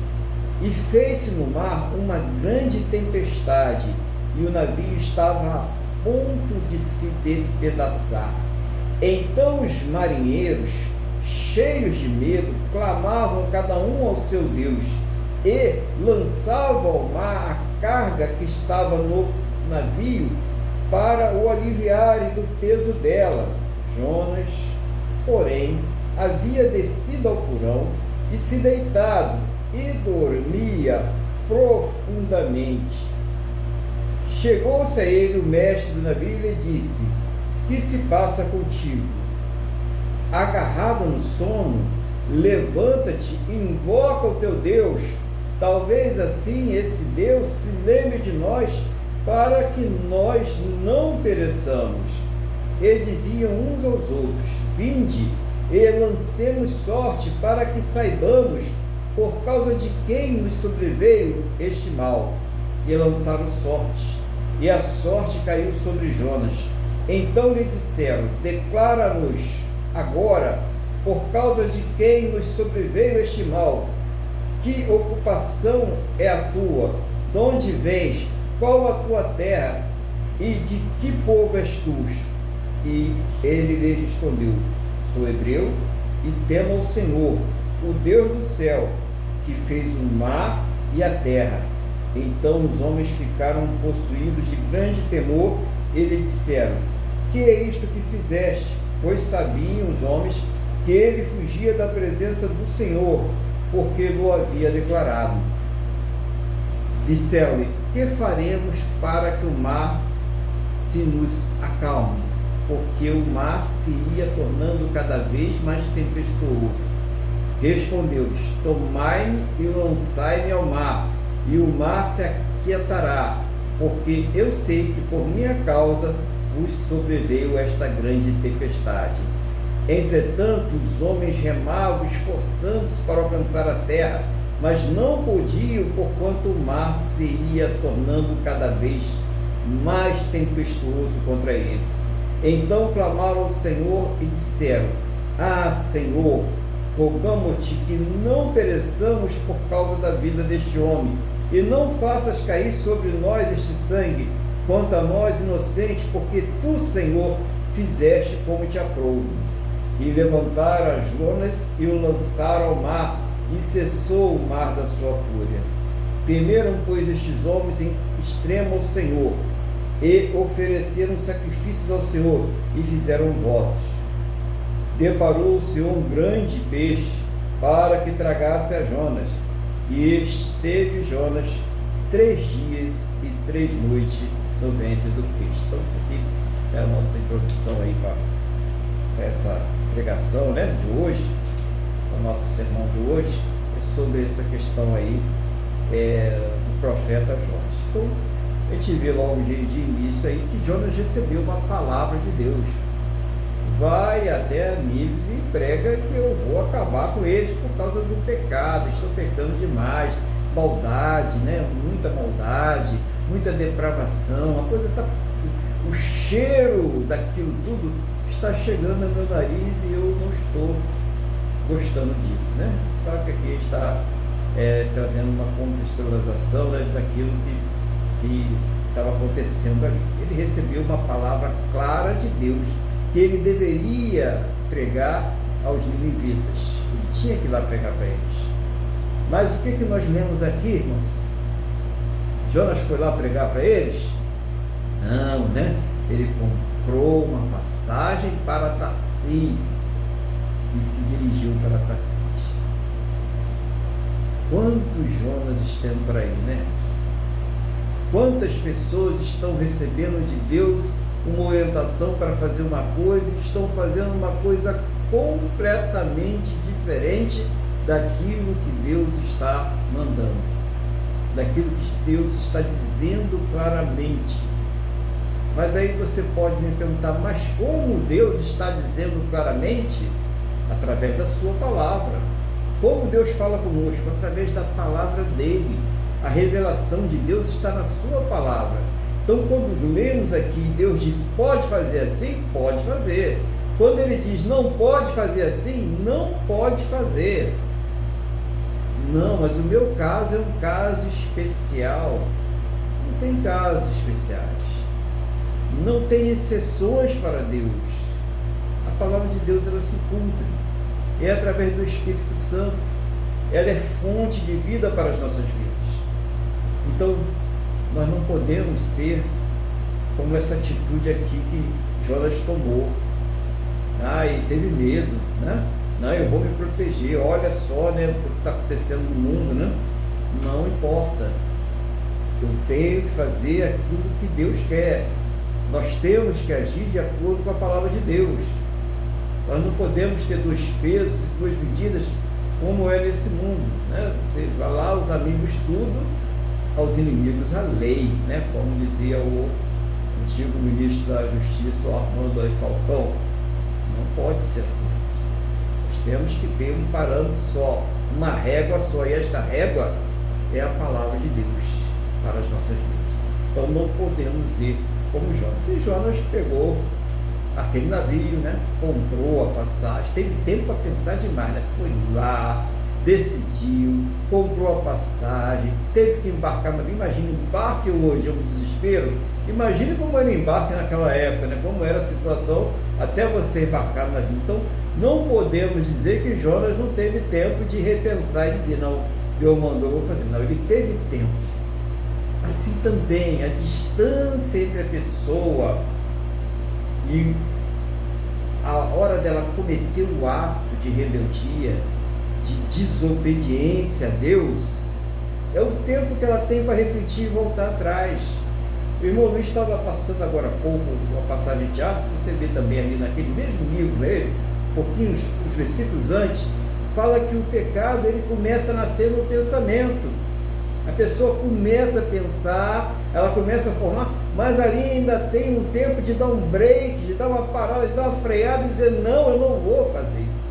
A: e fez-se no mar uma grande tempestade, e o navio estava a ponto de se despedaçar. Então os marinheiros, cheios de medo, clamavam cada um ao seu Deus, e lançavam ao mar a carga que estava no navio, para o aliviarem do peso dela. Jonas, porém, havia descido ao porão e se deitado, e dormia profundamente. Chegou-se a ele o mestre do navio e lhe disse: que se passa contigo? Agarrado no sono, levanta-te e invoca o teu Deus. Talvez assim esse Deus se lembre de nós, para que nós não pereçamos. E diziam uns aos outros: vinde e lancemos sorte, para que saibamos por causa de quem nos sobreveio este mal. E lançaram sorte, e a sorte caiu sobre Jonas. Então lhe disseram: declara-nos agora por causa de quem nos sobreveio este mal. Que ocupação é a tua? De onde vens? Qual a tua terra? E de que povo és tu? E ele lhe respondeu: sou hebreu e temo ao Senhor, o Deus do céu, que fez o mar e a terra. Então os homens ficaram possuídos de grande temor e lhe disseram: que é isto que fizeste? Pois sabiam os homens que ele fugia da presença do Senhor, porque lhe havia declarado. Disseram-lhe: que faremos para que o mar se nos acalme? Porque o mar se ia tornando cada vez mais tempestuoso. Respondeu-lhes: tomai-me e lançai-me ao mar, e o mar se aquietará, porque eu sei que por minha causa vos sobreveio esta grande tempestade. Entretanto, os homens remavam, esforçando-se para alcançar a terra, mas não podiam, porquanto o mar se ia tornando cada vez mais tempestuoso contra eles. Então clamaram ao Senhor e disseram: ah, Senhor, rogamo-te que não pereçamos por causa da vida deste homem, e não faças cair sobre nós este sangue, quanto a nós inocentes, porque tu, Senhor, fizeste como te aprouve. E levantaram a Jonas e o lançaram ao mar, e cessou o mar da sua fúria. Temeram, pois, estes homens em extremo ao Senhor, e ofereceram sacrifícios ao Senhor, e fizeram votos. Deparou o Senhor um grande peixe, para que tragasse a Jonas, e esteve Jonas 3 dias e 3 noites no ventre do peixe. Então isso aqui é a nossa introdução aí para essa pregação, né, de hoje, o nosso sermão de hoje, é sobre essa questão aí do profeta Jonas. Então, a gente vê logo de início aí que Jonas recebeu uma palavra de Deus. Vai até Nínive e prega que eu vou acabar com eles por causa do pecado, estão pecando demais, maldade, né? Muita maldade, muita depravação, a coisa está, o cheiro daquilo tudo está chegando no meu nariz e eu não estou gostando disso, né? Claro que aqui está trazendo uma contextualização, né, daquilo que estava acontecendo ali. Ele recebeu uma palavra clara de Deus, que ele deveria pregar aos ninivitas. Ele tinha que ir lá pregar para eles. Mas o que nós lemos aqui, irmãos? Jonas foi lá pregar para eles? Não, né? Ele comprou uma passagem para Tarsis e se dirigiu para Tarsis. Quantos Jonas estão por aí, né, irmãos? Quantas pessoas estão recebendo de Deus uma orientação para fazer uma coisa e estão fazendo uma coisa completamente diferente daquilo que Deus está mandando. daquilo que Deus está dizendo claramente. Mas aí você pode me perguntar, mas como Deus está dizendo claramente? Através da sua palavra. Como Deus fala conosco? Através da palavra dele. A revelação de Deus está na sua palavra. Então, quando lemos aqui, Deus diz, pode fazer assim? Pode fazer. Quando ele diz, não pode fazer assim? Não pode fazer. Não, mas o meu caso é um caso especial. Não tem casos especiais. Não tem exceções para Deus. A palavra de Deus, ela se cumpre. É através do Espírito Santo. Ela é fonte de vida para as nossas vidas. Então, nós não podemos ser como essa atitude aqui que Jonas tomou. E teve medo, né? Não, eu vou me proteger, olha só, né, o que está acontecendo no mundo, né? Não importa. Eu tenho que fazer aquilo que Deus quer. Nós temos que agir de acordo com a palavra de Deus. Nós não podemos ter dois pesos e duas medidas como é nesse mundo, né? Você vai lá, os amigos tudo, aos inimigos a lei, né? Como dizia o antigo ministro da Justiça, o Armando aí Falcão. Não pode ser assim. Nós temos que ter um parâmetro só, uma régua só, e esta régua é a palavra de Deus para as nossas vidas. Então não podemos ir como Jonas. E Jonas pegou aquele navio, né? Comprou a passagem, teve tempo para pensar demais, né? Foi lá, decidiu, comprou a passagem, teve que embarcar. Mas imagine, embarque hoje é um desespero. Imagine como era o embarque naquela época, né? Como era a situação até você embarcar no navio. Então, não podemos dizer que Jonas não teve tempo de repensar e dizer, não, Deus mandou, eu vou fazer. Não, ele teve tempo. Assim também, a distância entre a pessoa e a hora dela cometer o ato de rebeldia, de desobediência a Deus, é o tempo que ela tem para refletir e voltar atrás. O irmão Luiz estava passando agora há pouco uma passagem de Atos, você vê também ali naquele mesmo livro, ele, pouquinhos, os versículos antes, fala que o pecado ele começa a nascer no pensamento. A pessoa começa a pensar, ela começa a formar, mas ali ainda tem um tempo de dar um break, de dar uma parada, de dar uma freada e dizer, não, eu não vou fazer isso.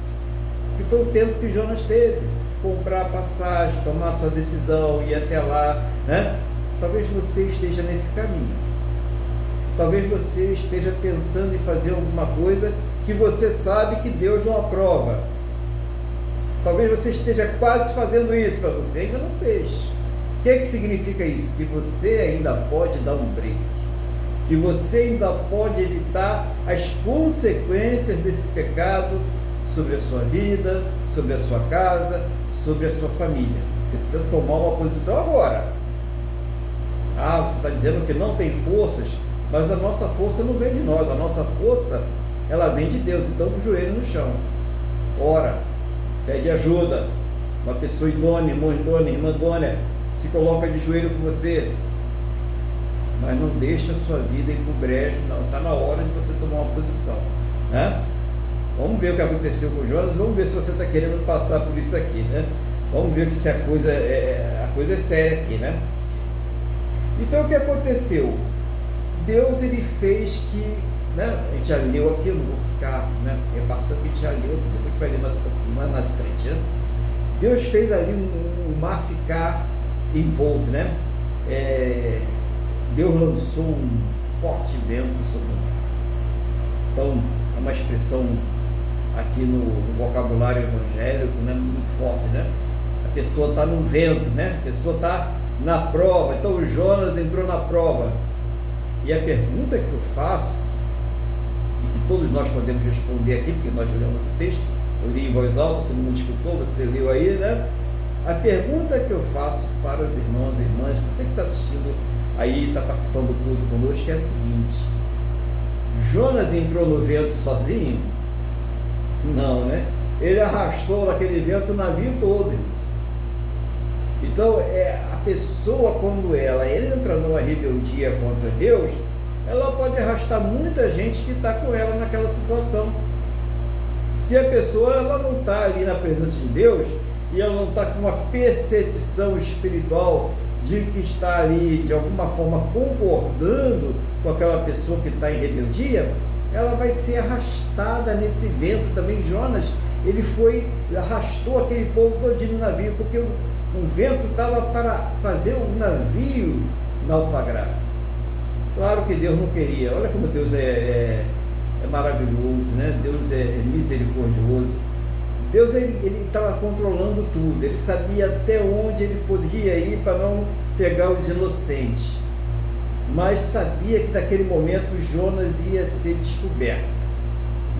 A: E foi o tempo que Jonas teve, comprar a passagem, tomar sua decisão, ir até lá, né? Talvez você esteja nesse caminho. Talvez você esteja pensando em fazer alguma coisa que você sabe que Deus não aprova. Talvez você esteja quase fazendo isso, para você ainda não fez. O que significa isso? Que você ainda pode dar um break. Que você ainda pode evitar as consequências desse pecado sobre a sua vida, sobre a sua casa, sobre a sua família. Você precisa tomar uma posição agora. Você está dizendo que não tem forças, mas a nossa força não vem de nós, a nossa força, ela vem de Deus. Então, o joelho no chão, ora, pede ajuda, uma pessoa idônea, irmã idônea, se coloca de joelho com você, mas não deixa a sua vida ir para o brejo, não, está na hora de você tomar uma posição, né? Vamos ver o que aconteceu com Jonas, vamos ver se você está querendo passar por isso aqui, né? Vamos ver que se a coisa é séria aqui, né? Então, o que aconteceu? Deus, ele fez que, né, a gente já leu aqui, eu não vou ficar, né, repassando, que a gente já leu, depois a gente vai ler mais um pouquinho mais na frente, né? Deus fez ali o mar ficar envolto, né? Deus lançou um forte vento sobre o mar. Então, é uma expressão aqui no vocabulário evangélico, né, muito forte, né? A pessoa está no vento, né? A pessoa está na prova. Então o Jonas entrou na prova. E a pergunta que eu faço, e que todos nós podemos responder aqui, porque nós lemos o texto, eu li em voz alta, todo mundo escutou, você leu aí, né? A pergunta que eu faço para os irmãos e irmãs, você que está assistindo aí, está participando do culto conosco, é a seguinte: Jonas entrou no vento sozinho? Não, né? Ele arrastou naquele vento o navio todo, irmãos. Então, a pessoa, quando ela entra numa rebeldia contra Deus, ela pode arrastar muita gente que está com ela naquela situação. Se a pessoa ela não está ali na presença de Deus, e ela não está com uma percepção espiritual de que está ali de alguma forma concordando com aquela pessoa que está em rebeldia, ela vai ser arrastada nesse vento também. Jonas, ele arrastou aquele povo todinho no navio, porque o vento estava para fazer o navio naufragar. Claro que Deus não queria. Olha como Deus é maravilhoso, né? Deus é misericordioso. Deus ele estava controlando tudo. Ele sabia até onde ele podia ir para não pegar os inocentes. Mas sabia que naquele momento Jonas ia ser descoberto.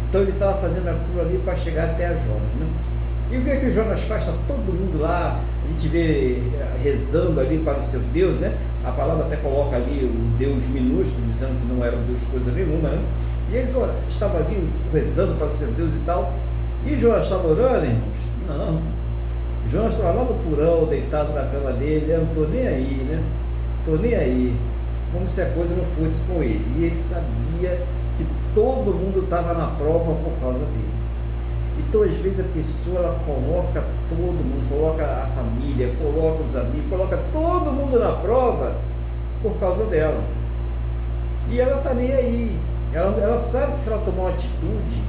A: Então ele estava fazendo aquilo ali para chegar até a Jonas, né? E o que é que o Jonas faz? Está todo mundo lá, a gente vê rezando ali para o seu Deus, né? A palavra até coloca ali o Deus minúsculo, dizendo que não era um Deus coisa nenhuma, né? E eles estavam ali rezando para o seu Deus e tal. E Jonas estava orando, irmãos? Não. Jonas estava lá no porão, deitado na cama dele, eu não estou nem aí, né? Estou nem aí. Como se a coisa não fosse com ele. E ele sabia que todo mundo estava na prova por causa dele. Então, às vezes, a pessoa ela coloca todo mundo, coloca a família, coloca os amigos, coloca todo mundo na prova por causa dela. E ela está nem aí. Ela sabe que se ela tomar uma atitude,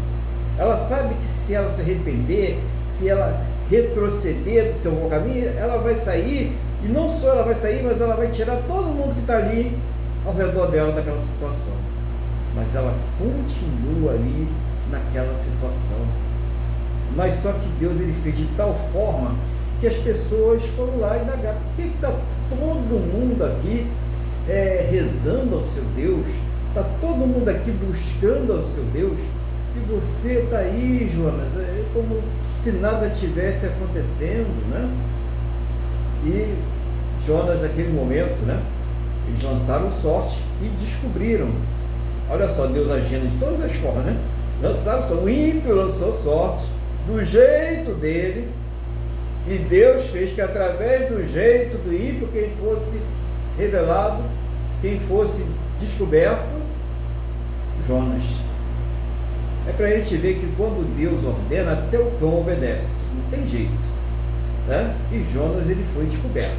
A: ela sabe que se ela se arrepender, se ela retroceder do seu bom caminho, ela vai sair, e não só ela vai sair, mas ela vai tirar todo mundo que está ali ao redor dela daquela situação. Mas ela continua ali naquela situação. Mas só que Deus ele fez de tal forma que as pessoas foram lá indagar. Por que está todo mundo aqui rezando ao seu Deus? Está todo mundo aqui buscando ao seu Deus? E você está aí, Jonas, como se nada tivesse acontecendo, né? E Jonas, naquele momento, né? Eles lançaram sorte e descobriram. Olha só, Deus agindo de todas as formas, né? Lançaram sorte. O ímpio lançou sorte do jeito dele, e Deus fez que através do jeito do ímpio, quem fosse revelado, quem fosse descoberto, Jonas. É para a gente ver que quando Deus ordena, até o cão obedece, não tem jeito, né? E Jonas ele foi descoberto,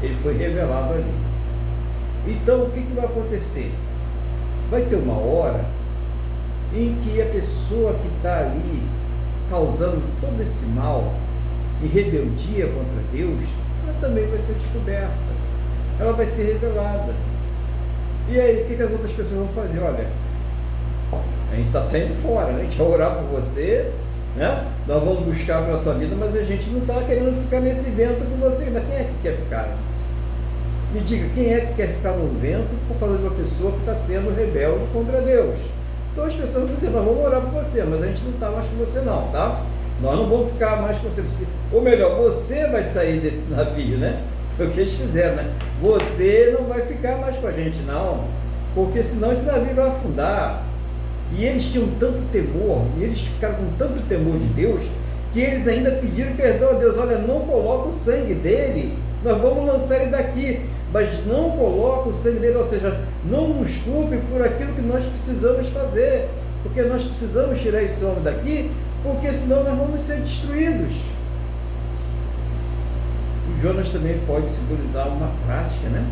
A: ele foi revelado ali. Então o que vai acontecer? Vai ter uma hora em que a pessoa que está ali causando todo esse mal e rebeldia contra Deus, ela também vai ser descoberta, ela vai ser revelada. E aí, o que as outras pessoas vão fazer? Olha, a gente está saindo fora, né? A gente vai orar por você, né? Nós vamos buscar para a sua vida, mas a gente não está querendo ficar nesse vento com você. Mas quem é que quer ficar? Me diga, quem é que quer ficar no vento por causa de uma pessoa que está sendo rebelde contra Deus? Então as pessoas vão dizer, nós vamos orar por você, mas a gente não está mais com você não, tá? Nós não vamos ficar mais com você. Ou melhor, você vai sair desse navio, né? Foi o que eles fizeram, né? Você não vai ficar mais com a gente não, porque senão esse navio vai afundar. E eles tinham tanto temor, e eles ficaram com tanto temor de Deus, que eles ainda pediram perdão a Deus. Olha, não coloca o sangue dele, nós vamos lançar ele daqui, mas não coloca o sangue dele, ou seja, não nos culpe por aquilo que nós precisamos fazer, porque nós precisamos tirar esse homem daqui, porque senão nós vamos ser destruídos. O Jonas também pode simbolizar uma prática, né?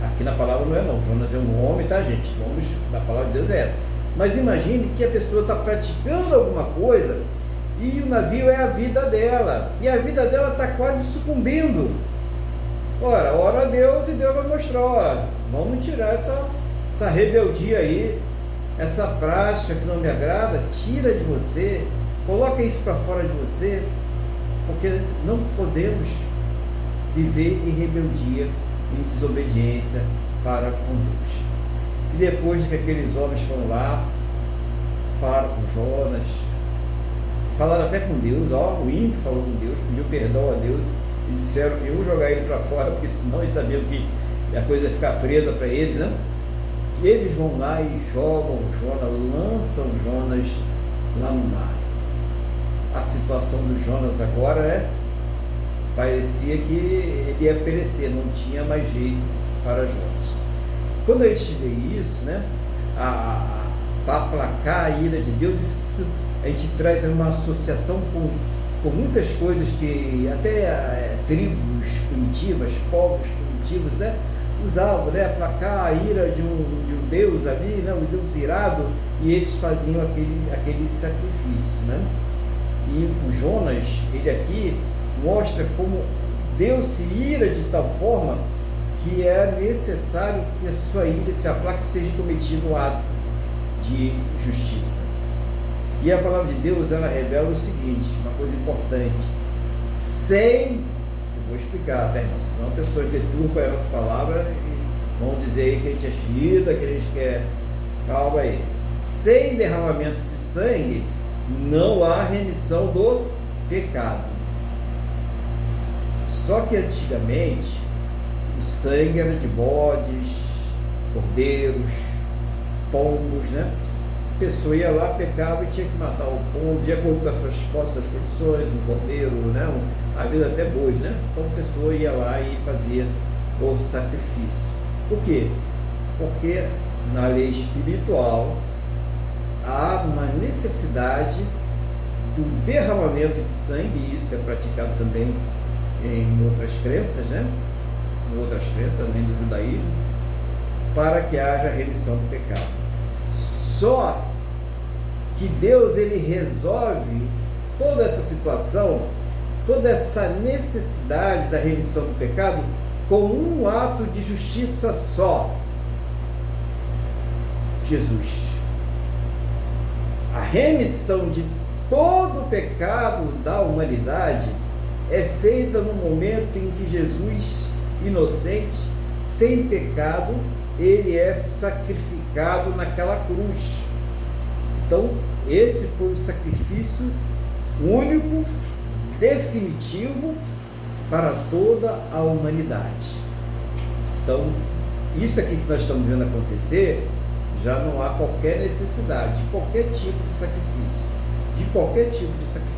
A: Aqui na palavra não é não, Jonas é um homem, tá gente? Vamos, na palavra de Deus é essa. Mas imagine que a pessoa está praticando alguma coisa e o navio é a vida dela, e a vida dela está quase sucumbindo. Ora a Deus e Deus vai mostrar, ó, vamos tirar essa rebeldia aí, essa prática que não me agrada, tira de você, coloca isso para fora de você, porque não podemos viver em rebeldia, em desobediência para com Deus. E depois que aqueles homens foram lá, falaram com Jonas, falaram até com Deus, ó, o ímpio falou com Deus, pediu perdão a Deus, e disseram que iam jogar ele para fora, porque senão eles sabiam que a coisa ia ficar presa para eles, né? E eles vão lá e jogam Jonas, lançam Jonas lá no mar. A situação do Jonas agora parecia que ele ia perecer, não tinha mais jeito para Jonas. Quando a gente vê isso, né, para aplacar a ira de Deus, a gente traz uma associação com muitas coisas que até tribos primitivas, povos primitivos, né, usavam, né, aplacar a ira de um Deus ali, né, um Deus irado, e eles faziam aquele sacrifício, né? E o Jonas, ele aqui mostra como Deus se ira de tal forma que é necessário que a sua ira se aplaque e seja cometido um ato de justiça. E a palavra de Deus, ela revela o seguinte, uma coisa importante, eu vou explicar, tá, irmão? Senão pessoas deturpam as palavras e vão dizer aí que a gente é xiita, que a gente quer... Calma aí. Sem derramamento de sangue, não há remissão do pecado. Só que antigamente, o sangue era de bodes, cordeiros, pombos, né? A pessoa ia lá, pecava e tinha que matar o pombo, de acordo com as suas condições, um cordeiro, né? A vida até bois, né? Então a pessoa ia lá e fazia o sacrifício. Por quê? Porque na lei espiritual há uma necessidade do derramamento de sangue, e isso é praticado também em outras crenças, né? Em outras crenças, além do judaísmo, para que haja remissão do pecado. Só que Deus, ele resolve toda essa situação, toda essa necessidade da remissão do pecado com um ato de justiça só: Jesus. A remissão de todo o pecado da humanidade é feita no momento em que Jesus, inocente, sem pecado, ele é sacrificado naquela cruz. Então, esse foi o sacrifício único, definitivo para toda a humanidade. Então, isso aqui que nós estamos vendo acontecer, já não há qualquer necessidade de qualquer tipo de sacrifício. De qualquer tipo de sacrifício.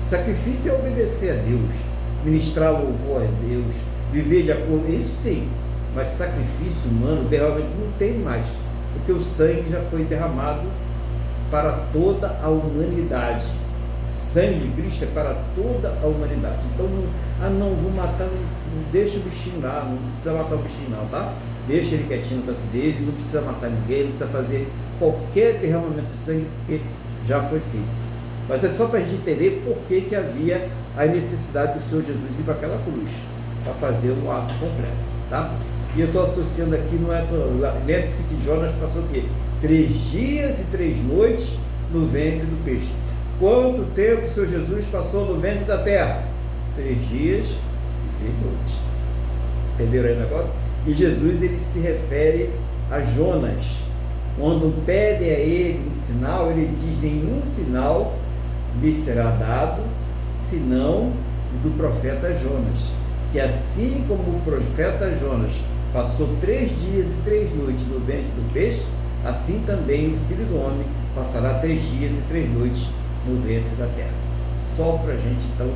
A: Sacrifício é obedecer a Deus, ministrar louvor a Deus, viver de acordo, isso sim, mas sacrifício humano derramamento não tem mais, porque o sangue já foi derramado para toda a humanidade. O sangue de Cristo é para toda a humanidade. Então, não vou matar, não deixa o bichinho lá, não precisa matar o bichinho não, tá? Deixa ele quietinho no canto dele, não precisa matar ninguém, não precisa fazer qualquer derramamento de sangue, porque já foi feito. Mas é só para a gente entender por que havia a necessidade do Senhor Jesus ir para aquela cruz, para fazer um ato completo, tá? E eu estou associando aqui, não é... Lembre-se que Jonas passou o quê? 3 dias e 3 noites no ventre do peixe. Quanto tempo o Senhor Jesus passou no ventre da terra? 3 dias e 3 noites. Entenderam aí o negócio? E Jesus, ele se refere a Jonas. Quando pedem a ele um sinal, ele diz: nenhum sinal lhe será dado, senão do profeta Jonas. Que assim como o profeta Jonas passou 3 dias e 3 noites no ventre do peixe, assim também o Filho do Homem passará 3 dias e 3 noites no ventre da terra. Só para a gente, então,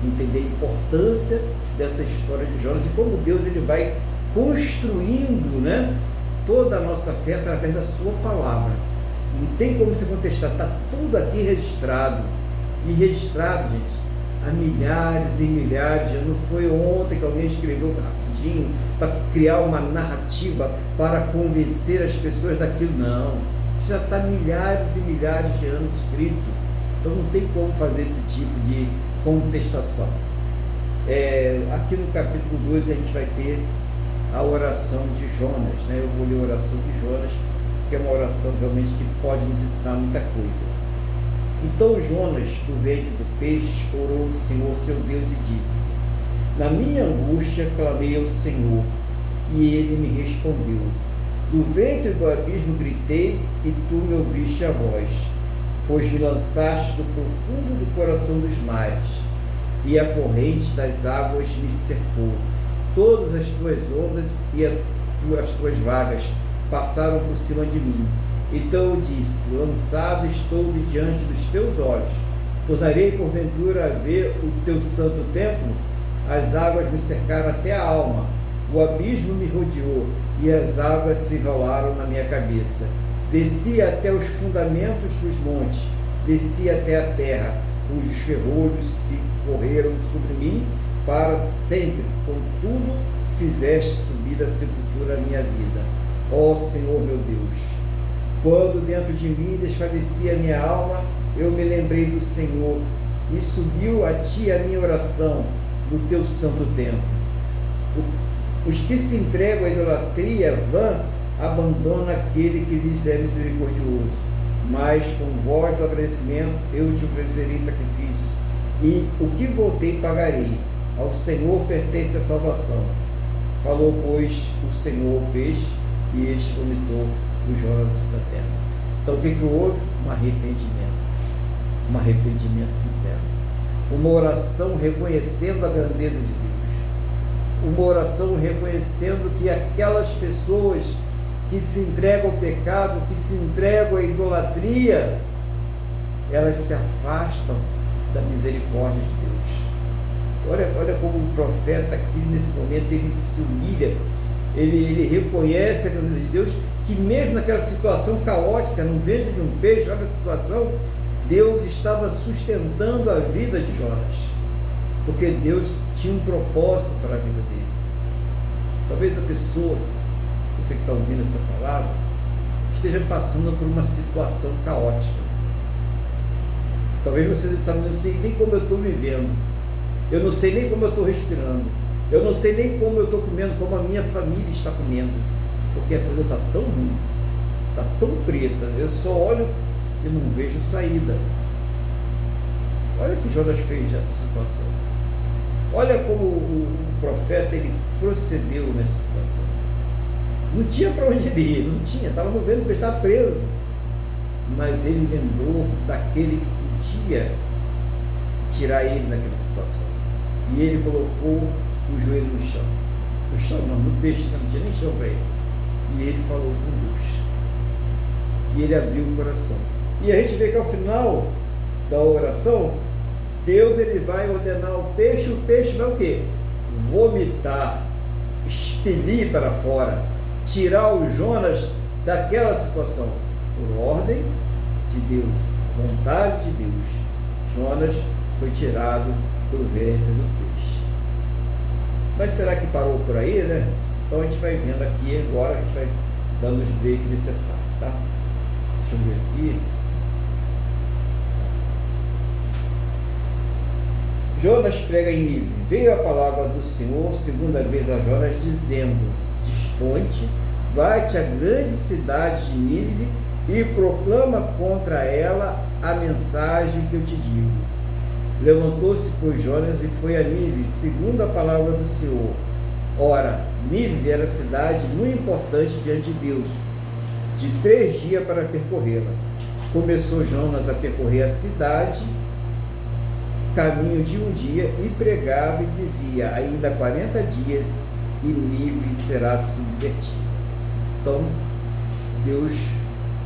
A: entender a importância dessa história de Jonas e como Deus, ele vai construindo, né, toda a nossa fé através da sua palavra. Não tem como se contestar, está tudo aqui registrado. E registrado, gente, há milhares e milhares, já não foi ontem que alguém escreveu rapidinho para criar uma narrativa para convencer as pessoas daquilo, não. Isso já está milhares e milhares de anos escrito. Então não tem como fazer esse tipo de contestação. Aqui no capítulo 2 a gente vai ter a oração de Jonas, né? Eu vou ler a oração de Jonas, que é uma oração realmente que pode nos ensinar muita coisa. Então Jonas, do ventre do peixe, orou ao Senhor, seu Deus, e disse: na minha angústia clamei ao Senhor, e ele me respondeu. Do ventre do abismo gritei, e tu me ouviste a voz, pois me lançaste do profundo do coração dos mares, e a corrente das águas me cercou. Todas as tuas ondas e as tuas vagas passaram por cima de mim. Então eu disse: lançado estou de diante dos teus olhos. Tornarei porventura a ver o teu santo templo? As águas me cercaram até a alma. O abismo me rodeou e as águas se enrolaram na minha cabeça. Desci até os fundamentos dos montes, desci até a terra, cujos ferrolhos se correram sobre mim para sempre, contudo fizeste subir da sepultura a minha vida. Ó Senhor meu Deus, quando dentro de mim desfalecia a minha alma, eu me lembrei do Senhor, e subiu a ti a minha oração no teu santo templo. Os que se entregam à idolatria vã abandonam aquele que lhes é misericordioso, mas com voz do agradecimento eu te oferecerei sacrifício, e o que voltei pagarei. Ao Senhor pertence a salvação. Falou, pois, o Senhor o peixe, e este vomitou os Jonas da terra. Então o que houve? Um arrependimento sincero, uma oração reconhecendo a grandeza de Deus, uma oração reconhecendo que aquelas pessoas que se entregam ao pecado, que se entregam à idolatria, elas se afastam da misericórdia de Deus. Olha como o profeta aqui nesse momento ele se humilha, ele reconhece a grandeza de Deus, que mesmo naquela situação caótica, no ventre de um peixe, olha a situação, Deus estava sustentando a vida de Jonas, porque Deus tinha um propósito para a vida dele. Talvez a pessoa, você que está ouvindo essa palavra, esteja passando por uma situação caótica. Talvez você esteja sabendo, eu não sei nem como eu estou vivendo, eu não sei nem como eu estou respirando, eu não sei nem como eu estou comendo, como a minha família está comendo, porque a coisa está tão ruim, está tão preta, eu só olho e não vejo saída. Olha o que Jonas fez nessa situação. Olha como o profeta ele procedeu nessa situação. Não tinha para onde ir, não tinha, estava no vento, estava preso. Mas ele lembrou daquele que podia tirar ele naquela situação. E ele colocou o joelho no chão. No chão não, no peixe, não tinha nem chão para ele. E ele falou com Deus. E ele abriu o coração. E a gente vê que ao final da oração, Deus ele vai ordenar o peixe vai o quê? Vomitar, expelir para fora, tirar o Jonas daquela situação, por ordem de Deus, vontade de Deus. Jonas foi tirado do ventre do peixe. Mas será que parou por aí, né? Então a gente vai vendo aqui agora, a gente vai dando os breaks necessários, tá? Deixa eu ver aqui. Jonas prega em Nínive. Veio a palavra do Senhor segunda vez a Jonas, dizendo: dispõe-te, vai-te à grande cidade de Nínive e proclama contra ela a mensagem que eu te digo. Levantou-se, pois, Jonas e foi a Nínive, segundo a palavra do Senhor. Ora, Nínive era cidade muito importante diante de Deus, de 3 dias para percorrê-la. Começou Jonas a percorrer a cidade, caminho de 1 dia, e pregava e dizia: ainda 40 dias e Nínive será subvertida. Então, Deus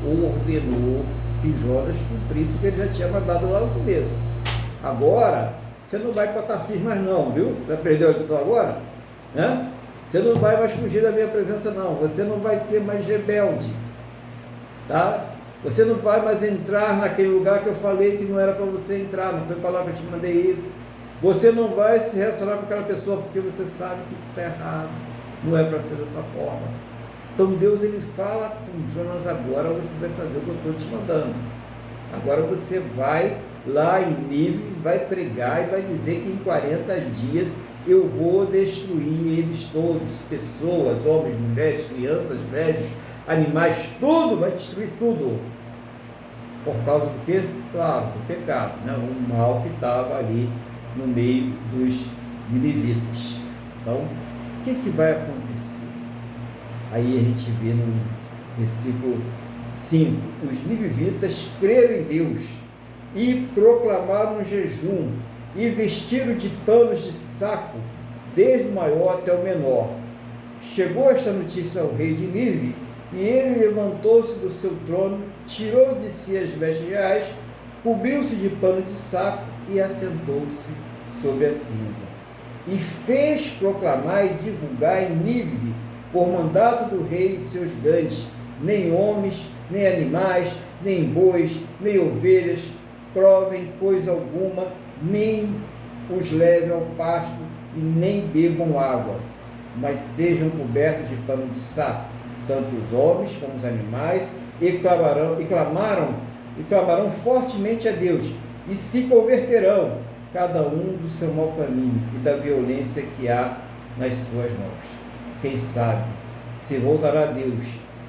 A: ordenou que Jonas cumprisse o que ele já tinha mandado lá no começo. Agora, você não vai para Tarsis mais não, viu? Já aprendeu a lição agora? Né? Você não vai mais fugir da minha presença não, você não vai ser mais rebelde, tá? Você não vai mais entrar naquele lugar que eu falei que não era para você entrar, não foi para lá que eu te mandei ir. Você não vai se relacionar com aquela pessoa porque você sabe que isso está errado, não é para ser dessa forma. Então Deus ele fala com Jonas: agora você vai fazer o que eu estou te mandando. Agora você vai lá em Nínive, vai pregar e vai dizer que em 40 dias eu vou destruir eles todos, pessoas, homens, mulheres, crianças, velhos, animais, tudo, vai destruir tudo. Por causa do quê? Claro, do pecado, né? O mal que estava ali no meio dos ninivitas. Então, o que vai acontecer? Aí a gente vê no versículo 5, os ninivitas creram em Deus e proclamaram um jejum e vestiram de panos de saco, desde o maior até o menor. Chegou esta notícia ao rei de Nínive, e ele levantou-se do seu trono, tirou de si as vestes reais, cobriu-se de pano de saco e assentou-se sobre a cinza. E fez proclamar e divulgar em Nínive, por mandato do rei e seus grandes: nem homens, nem animais, nem bois, nem ovelhas provem coisa alguma, nem os leve ao pasto, e nem bebam água, mas sejam cobertos de pano de saco, tanto os homens como os animais, e clamarão fortemente a Deus, e se converterão, cada um do seu mau caminho e da violência que há nas suas mãos. Quem sabe se voltará a Deus,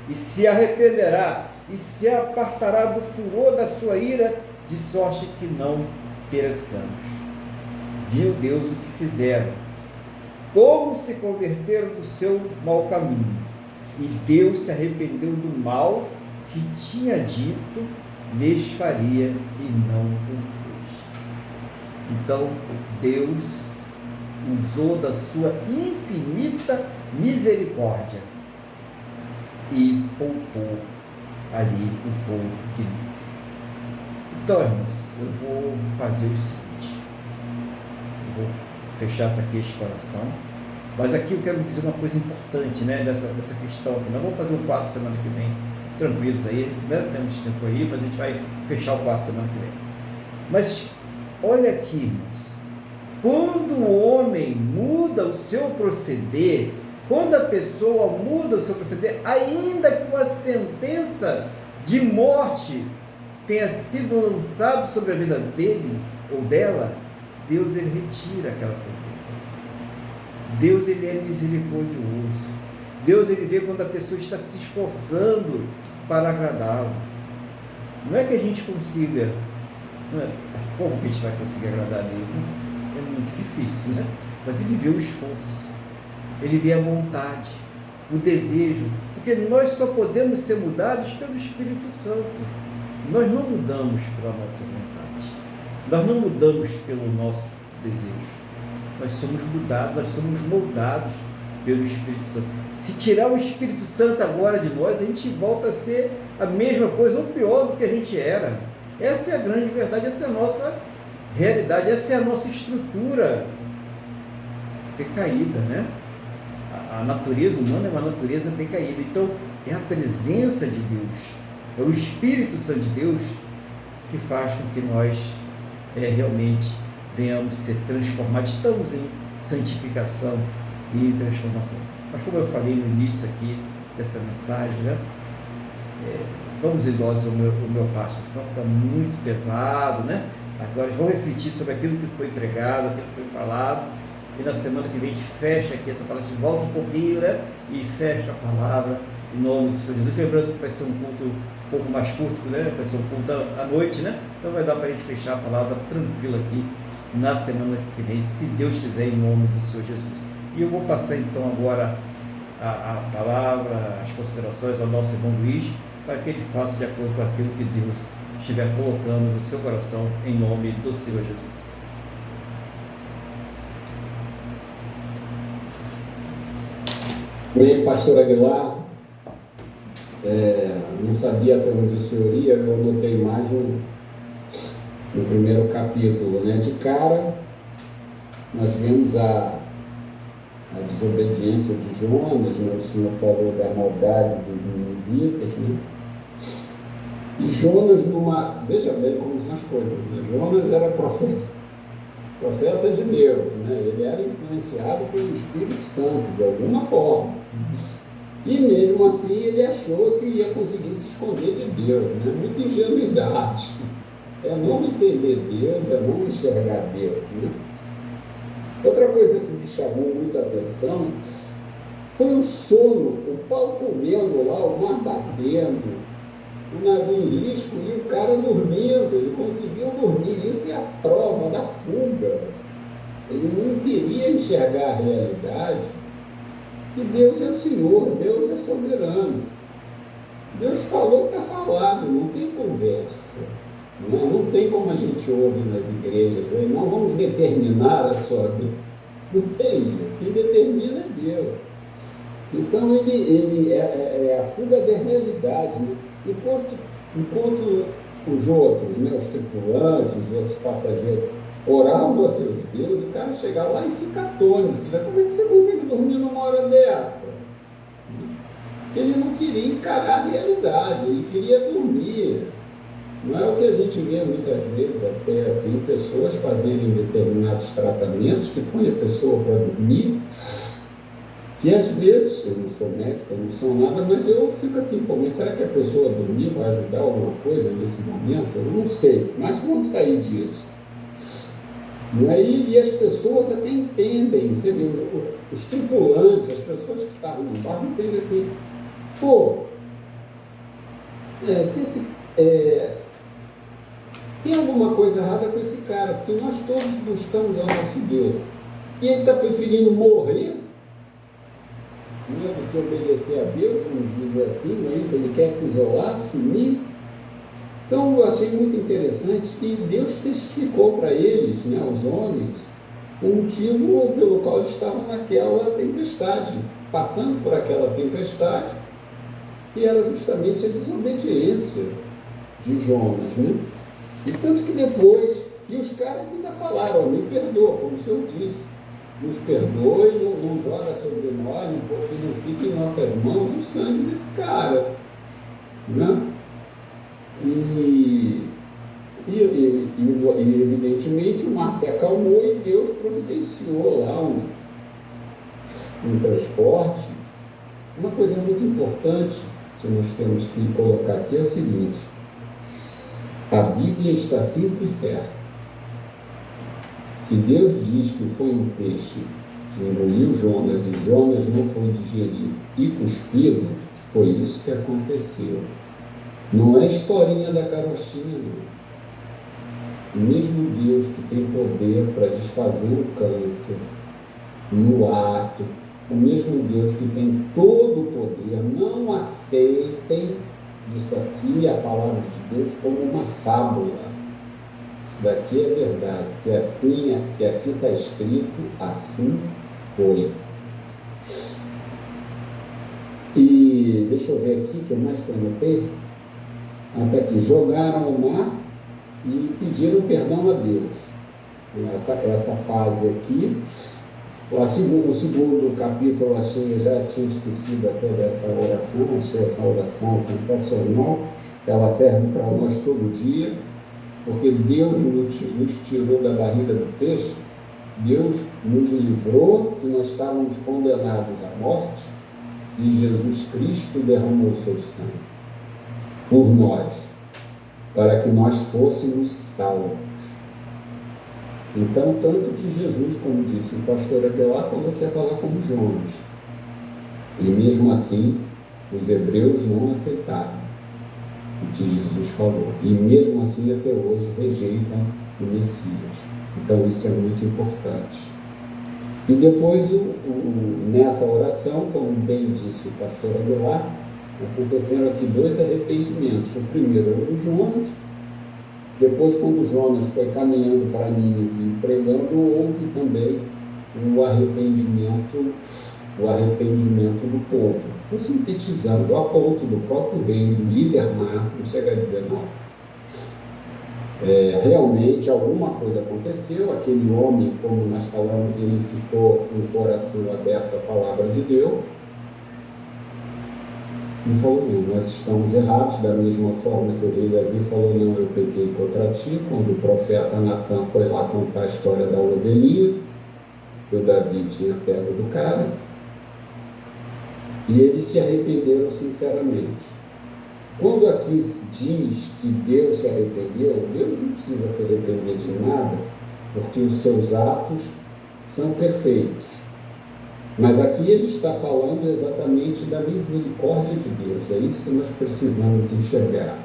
A: e se arrependerá, e se apartará do furor da sua ira, de sorte que não pereçamos. Viu Deus o que fizeram, como se converteram do seu mau caminho, e Deus se arrependeu do mal que tinha dito lhes faria e não o fez. Então Deus usou da sua infinita misericórdia e poupou ali o povo de Nínive. Então, irmãos, eu vou fazer o seguinte, eu vou fechar essa aqui, exploração, mas aqui eu quero dizer uma coisa importante, né, dessa questão aqui. Nós vamos fazer um quadro semana que vem, tranquilos aí, né? Temos tempo aí, mas a gente vai fechar o quadro semana que vem. Mas olha aqui, irmãos, quando o homem muda o seu proceder, quando a pessoa muda o seu proceder, ainda que uma sentença de morte tenha sido lançada sobre a vida dele ou dela, Deus, ele retira aquela sentença. Deus, ele é misericordioso. Deus, ele vê quando a pessoa está se esforçando para agradá-lo. Não é que a gente consiga, como que a gente vai conseguir agradar a Deus? É muito difícil, né? Mas ele vê o esforço, ele vê a vontade, o desejo, porque nós só podemos ser mudados pelo Espírito Santo. Nós não mudamos pela nossa vontade, nós não mudamos pelo nosso desejo, nós somos mudados, nós somos moldados pelo Espírito Santo. Se tirar o Espírito Santo agora de nós, a gente volta a ser a mesma coisa ou pior do que a gente era. Essa é a grande verdade, essa é a nossa realidade, essa é a nossa estrutura decaída, né? A natureza humana é uma natureza decaída. Então, é a presença de Deus, é o Espírito Santo de Deus que faz com que nós realmente venhamos ser transformados. Estamos em santificação e transformação. Mas como eu falei no início aqui dessa mensagem, né? Vamos idosos homeopáticos, senão fica muito pesado, né? Agora vamos refletir sobre aquilo que foi pregado, aquilo que foi falado, e na semana que vem a gente fecha aqui essa palavra, a gente volta um pouquinho, né? E fecha a palavra em nome do Senhor Jesus. Lembrando que vai ser um culto um pouco mais curto, né? Vai ser um culto à noite, né? Então vai dar para a gente fechar a palavra tranquila aqui na semana que vem, se Deus quiser, em nome do Senhor Jesus. E eu vou passar então agora a palavra, as considerações ao nosso irmão Luiz, para que ele faça de acordo com aquilo que Deus estiver colocando no seu coração, em nome do Senhor Jesus.
B: Bem, pastor Aguilar, não sabia até onde o senhor ia, eu anotei mais no primeiro capítulo, né? De cara, nós vimos a desobediência de Jonas, né? O senhor falou da maldade dos ninivitas, né? E Jonas, veja bem como são as coisas, né? Jonas era profeta de Deus, né? Ele era influenciado pelo Espírito Santo, de alguma forma. E mesmo assim ele achou que ia conseguir se esconder de Deus, né? Muita ingenuidade. É não entender Deus, é não enxergar Deus, né? Outra coisa que me chamou muita atenção foi o sono, o pau comendo lá, o mar batendo, o navio em risco e o cara dormindo. Ele conseguiu dormir. Isso é a prova da fuga. Ele não queria enxergar a realidade. E Deus é o Senhor, Deus é soberano. Deus falou, está falado, não tem conversa. Não tem como a gente ouve nas igrejas, não vamos determinar a sua vida. Não tem isso, quem determina é Deus. Então ele é a fuga da realidade, né? Enquanto os outros, né, os tripulantes, os outros passageiros, oravam a seus deuses, o cara chega lá e fica atônito. Como é que você consegue dormir numa hora dessa? Porque ele não queria encarar a realidade, ele queria dormir. Não é o que a gente vê muitas vezes, até assim, pessoas fazerem determinados tratamentos que põem a pessoa para dormir, que às vezes, eu não sou médico, eu não sou nada, mas eu fico assim, pô, mas será que a pessoa dormir vai ajudar alguma coisa nesse momento? Eu não sei, mas vamos sair disso. Não é? E as pessoas até entendem, você vê, os tripulantes, as pessoas que estavam no barco entendem assim, pô, tem alguma coisa errada com esse cara, porque nós todos buscamos ao nosso Deus. E ele está preferindo morrer, né, do que obedecer a Deus, vamos dizer assim, não é isso? Ele quer se isolar, sumir. Então, eu achei muito interessante que Deus testificou para eles, né, os homens, o motivo pelo qual eles estavam naquela tempestade, passando por aquela tempestade, e era justamente a desobediência de Jonas, né? E tanto que depois, e os caras ainda falaram, me perdoa, como o Senhor disse, nos perdoe, não joga sobre nós, porque não fica em nossas mãos o sangue desse cara, né? E evidentemente o mar se acalmou e Deus providenciou lá um transporte. Uma coisa muito importante que nós temos que colocar aqui é o seguinte: a Bíblia está sempre certa. Se Deus diz que foi um peixe que engoliu Jonas e Jonas não foi digerido e cuspido, foi isso que aconteceu. Não é historinha da carochinha, não. O mesmo Deus que tem poder para desfazer o câncer no ato, o mesmo Deus que tem todo o poder, não aceitem isso aqui, a palavra de Deus, como uma fábula. Isso daqui é verdade. Se aqui está escrito, assim foi. E deixa eu ver aqui, o que mais que eu anotei? Até aqui, jogaram ao mar e pediram perdão a Deus. Essa fase aqui. O segundo capítulo eu achei, eu já tinha esquecido até dessa oração, achei essa oração sensacional. Ela serve para nós todo dia, porque Deus nos tirou da barriga do peixe, Deus nos livrou, que nós estávamos condenados à morte, e Jesus Cristo derramou o seu sangue por nós, para que nós fôssemos salvos. Então, tanto que Jesus, como disse o pastor Adelar, falou que ia falar como Jonas. E mesmo assim, os hebreus não aceitaram o que Jesus falou. E mesmo assim, até hoje, rejeitam o Messias. Então, isso é muito importante. E depois, nessa oração, como bem disse o pastor Adelar, aconteceram aqui 2 arrependimentos. O primeiro era o Jonas. Depois, quando Jonas foi caminhando para Nínive e pregando, houve também o arrependimento do povo. Estou sintetizando, a ponto do próprio rei, do líder máximo, chega a dizer, não. Realmente alguma coisa aconteceu, aquele homem, como nós falamos, ele ficou com o coração aberto à palavra de Deus, e falou, não, nós estamos errados, da mesma forma que o rei Davi falou, não, eu pequei contra ti, quando o profeta Natan foi lá contar a história da ovelhinha, que o Davi tinha pego do cara, e eles se arrependeram sinceramente. Quando aqui diz que Deus se arrependeu, Deus não precisa se arrepender de nada, porque os seus atos são perfeitos. Mas aqui ele está falando exatamente da misericórdia de Deus, é isso que nós precisamos enxergar.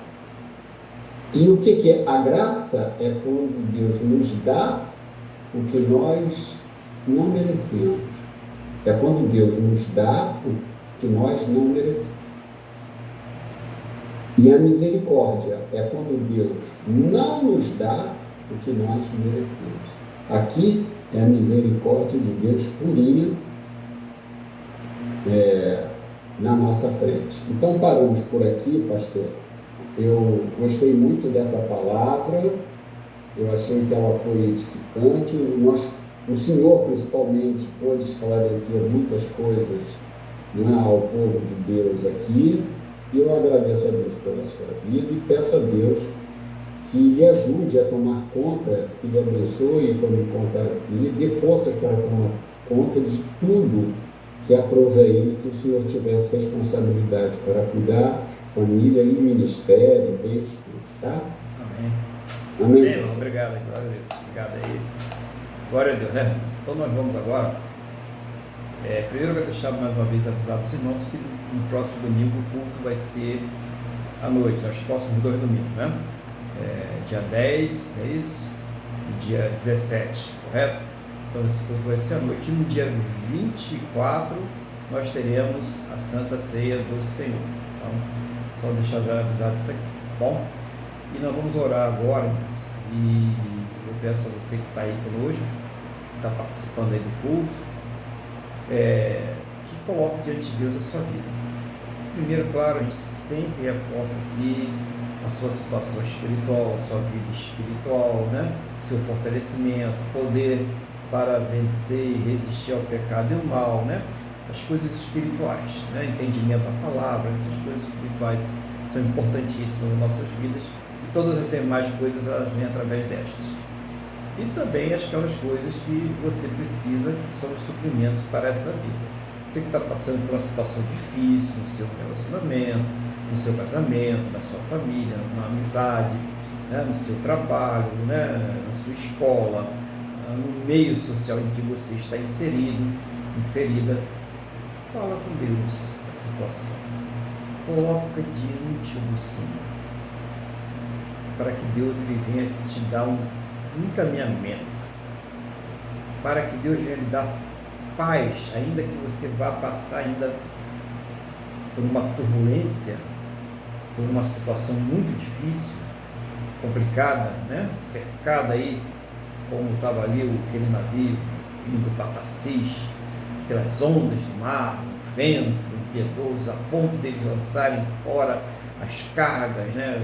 B: E o que é? A graça é quando Deus nos dá o que nós não merecemos. É quando Deus nos dá o que nós não merecemos. E a misericórdia é quando Deus não nos dá o que nós merecemos. Aqui é a misericórdia de Deus purinha, na nossa frente. Então paramos por aqui, pastor. Eu gostei muito dessa palavra, eu achei que ela foi edificante. O senhor principalmente pôde esclarecer muitas coisas, né, ao povo de Deus aqui, e eu agradeço a Deus pela sua vida e peço a Deus que lhe ajude a tomar conta, que lhe abençoe e tome conta, lhe dê forças para tomar conta de tudo que aprove a ele que o Senhor tivesse responsabilidade para cuidar, família e ministério, bens, tudo, tá?
A: Amém.
B: Amém.
A: Amém. Obrigado, glória a Deus. Obrigado aí. Glória a Deus, né? Então nós vamos agora. Primeiro eu quero deixar mais uma vez avisado os irmãos que no próximo domingo o culto vai ser à noite, nos próximos 2 domingos, né? Dia 10, é isso? E dia 17, correto? Então esse culto vai ser à noite. E no dia 24 nós teremos a Santa Ceia do Senhor. Então, só deixar já avisado isso aqui, tá bom? E nós vamos orar agora, irmãos. E eu peço a você que está aí conosco, que está participando aí do culto, que coloque diante de Deus a sua vida. Primeiro, claro, a gente sempre reforça aqui a sua situação espiritual, a sua vida espiritual, né? Seu fortalecimento, poder para vencer e resistir ao pecado e ao mal, né? As coisas espirituais, né? Entendimento da palavra, essas coisas espirituais são importantíssimas nas nossas vidas e todas as demais coisas elas vêm através destas. E também aquelas coisas que você precisa, que são os suprimentos para essa vida. Você que está passando por uma situação difícil no seu relacionamento, no seu casamento, na sua família, na amizade, né? No seu trabalho, né? Na sua escola, no meio social em que você está inserida, fala com Deus a situação. Coloca diante do Senhor, para que Deus ele venha te dar um encaminhamento, para que Deus venha lhe dar paz, ainda que você vá passar ainda por uma turbulência, por uma situação muito difícil, complicada, né? Cercada aí, como estava ali aquele navio indo para Tarsis, pelas ondas do mar, o vento impiedoso, a ponto de eles lançarem fora as cargas, né?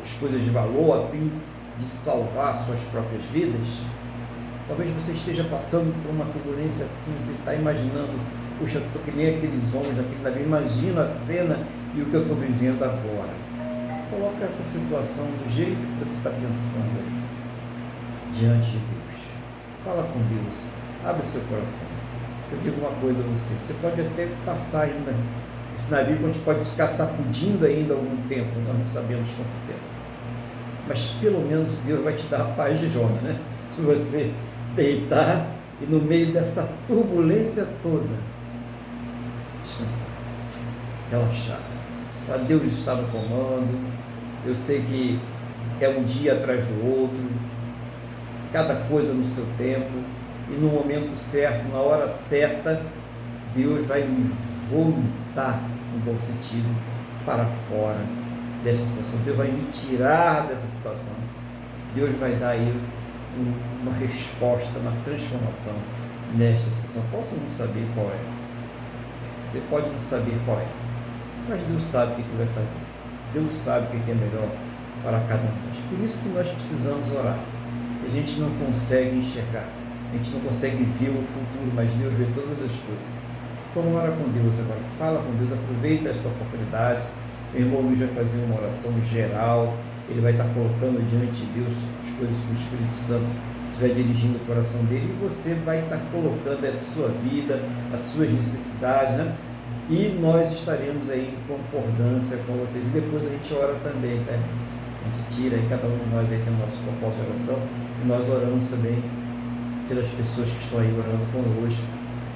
A: As coisas de valor, a fim de salvar suas próprias vidas. Talvez você esteja passando por uma turbulência assim, você está imaginando, puxa, estou que nem aqueles homens daquele navio, imagina a cena e o que eu estou vivendo agora. Coloca essa situação do jeito que você está pensando aí, diante de Deus. Fala com Deus, abre o seu coração. Eu digo uma coisa a você, você pode até passar ainda, esse navio a gente pode ficar sacudindo ainda algum tempo, nós não sabemos quanto tempo. Mas pelo menos Deus vai te dar a paz de Jonas, né? Se você deitar e no meio dessa turbulência toda, descansar, relaxar. Para Deus está no comando. Eu sei que é um dia atrás do outro, cada coisa no seu tempo, e no momento certo, na hora certa, Deus vai me vomitar, no bom sentido, para fora dessa situação. Deus vai me tirar dessa situação. Deus vai dar aí uma resposta, uma transformação nesta situação. Posso não saber qual é. Você pode não saber qual é. Mas Deus sabe o que Ele vai fazer. Deus sabe o que é melhor para cada um de nós. Por isso que nós precisamos orar. A gente não consegue enxergar. A gente não consegue ver o futuro, mas Deus vê todas as coisas. Então ora com Deus agora. Fala com Deus. Aproveita esta oportunidade. O irmão Luiz vai fazer uma oração geral. Ele vai estar colocando diante de Deus as coisas que o Espírito Santo estiver dirigindo o coração dele. E você vai estar colocando a sua vida, as suas necessidades, né? E nós estaremos aí em concordância com vocês. E depois a gente ora também, tá? A gente tira aí, cada um de nós aí tem o nosso propósito de oração. E nós oramos também pelas pessoas que estão aí orando conosco,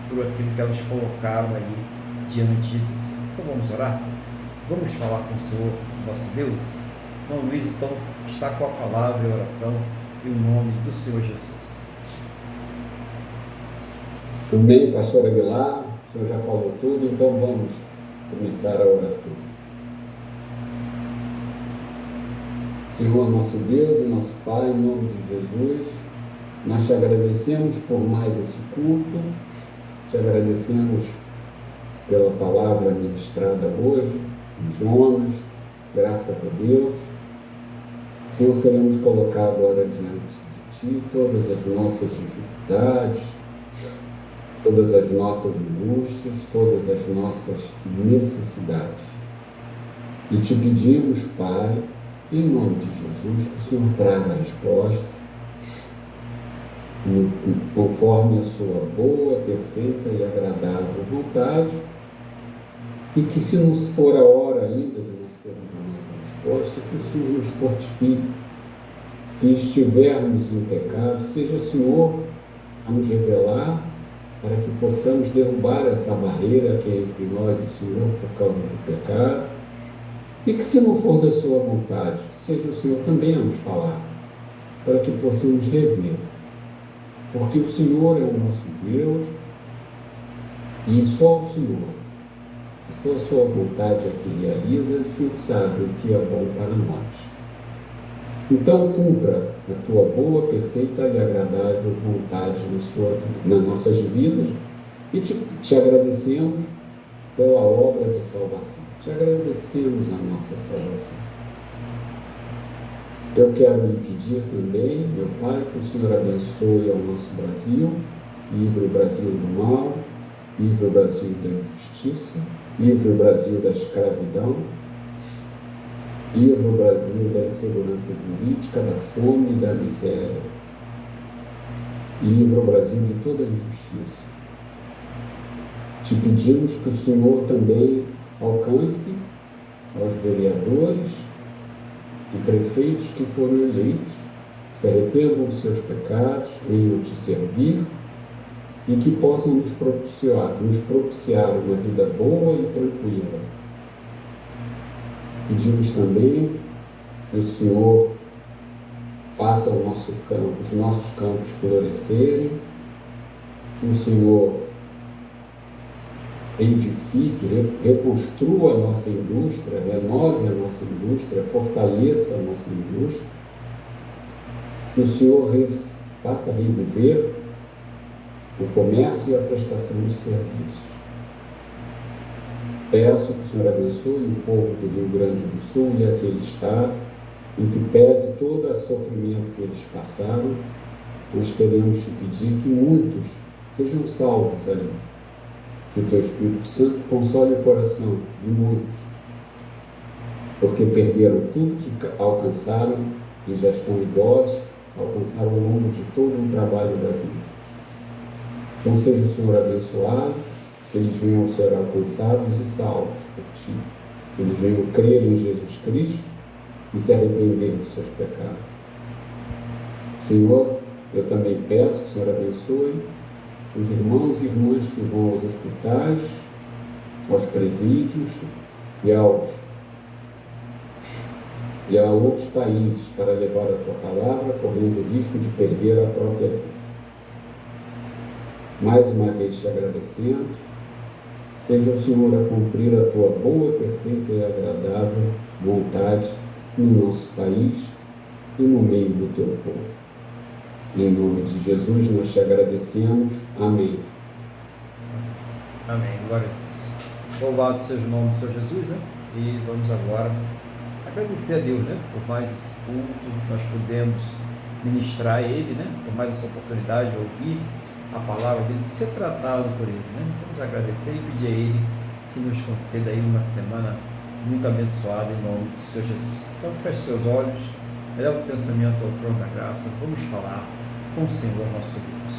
A: por aquilo que elas colocaram aí diante de Deus. Então vamos orar? Vamos falar com o Senhor, nosso Deus? Irmão Luiz, então, está com a palavra e a oração em nome do Senhor Jesus.
B: Tudo bem, pastor Aguilar? O senhor já falou tudo, então vamos começar a oração. Senhor, nosso Deus e nosso Pai, em nome de Jesus, nós te agradecemos por mais esse culto, te agradecemos pela palavra ministrada hoje, em Jonas, graças a Deus. Senhor, queremos colocar agora diante de Ti todas as nossas dificuldades, todas as nossas angústias, todas as nossas necessidades. E te pedimos, Pai, Em nome de Jesus, que o Senhor traga a resposta conforme a sua boa, perfeita e agradável vontade, e que, se não for a hora ainda de nós termos a nossa resposta, que o Senhor nos fortifique. Se estivermos em pecado, seja o Senhor a nos revelar, para que possamos derrubar essa barreira que é entre nós e o Senhor por causa do pecado, e que, se não for da sua vontade, seja o Senhor também a nos falar, para que possamos rever. Porque o Senhor é o nosso Deus, e só o Senhor, só a sua vontade é que realiza, e o Senhor sabe o que é bom para nós. Então, cumpra a tua boa, perfeita e agradável vontade nas nossas vidas, e te agradecemos pela obra de salvação. Te agradecemos a nossa salvação. Eu quero lhe pedir também, meu Pai, que o Senhor abençoe ao nosso Brasil, livre o Brasil do mal, livre o Brasil da injustiça, livre o Brasil da escravidão, livre o Brasil da insegurança jurídica, da fome e da miséria. Livre o Brasil de toda injustiça. Te pedimos que o Senhor também alcance aos vereadores e prefeitos que foram eleitos, que se arrependam dos seus pecados, venham te servir e que possam nos propiciar uma vida boa e tranquila. Pedimos também que o Senhor faça os nossos campos florescerem, que o Senhor edifique, reconstrua a nossa indústria, renove a nossa indústria, fortaleça a nossa indústria, que o Senhor faça reviver o comércio e a prestação de serviços. Peço que o Senhor abençoe o povo do Rio Grande do Sul e aquele estado, em que pese todo o sofrimento que eles passaram. Nós queremos te pedir que muitos sejam salvos ali, que o teu Espírito Santo console o coração de muitos, porque perderam tudo que alcançaram e já estão idosos, alcançaram ao longo de todo um trabalho da vida. Então seja o Senhor abençoado, que eles venham ser alcançados e salvos por ti. Eles venham crer em Jesus Cristo e se arrepender dos seus pecados. Senhor, eu também peço que o Senhor abençoe os irmãos e irmãs que vão aos hospitais, aos presídios e a outros países para levar a tua palavra, correndo o risco de perder a própria vida. Mais uma vez te agradecemos. Seja o Senhor a cumprir a tua boa, perfeita e agradável vontade no nosso país e no meio do teu povo. Em nome de Jesus nós te agradecemos. Amém.
A: Amém. Glória a Deus. Louvado seja o nome do Senhor Jesus, né? E vamos agora agradecer a Deus, né? Por mais esse culto que nós podemos ministrar a Ele, né? Por mais essa oportunidade de ouvir a palavra dele, de ser tratado por Ele, né? Vamos agradecer e pedir a Ele que nos conceda aí uma semana muito abençoada em nome do Senhor Jesus. Então feche seus olhos, eleva o pensamento ao trono da graça, vamos falar com o Senhor nosso Deus.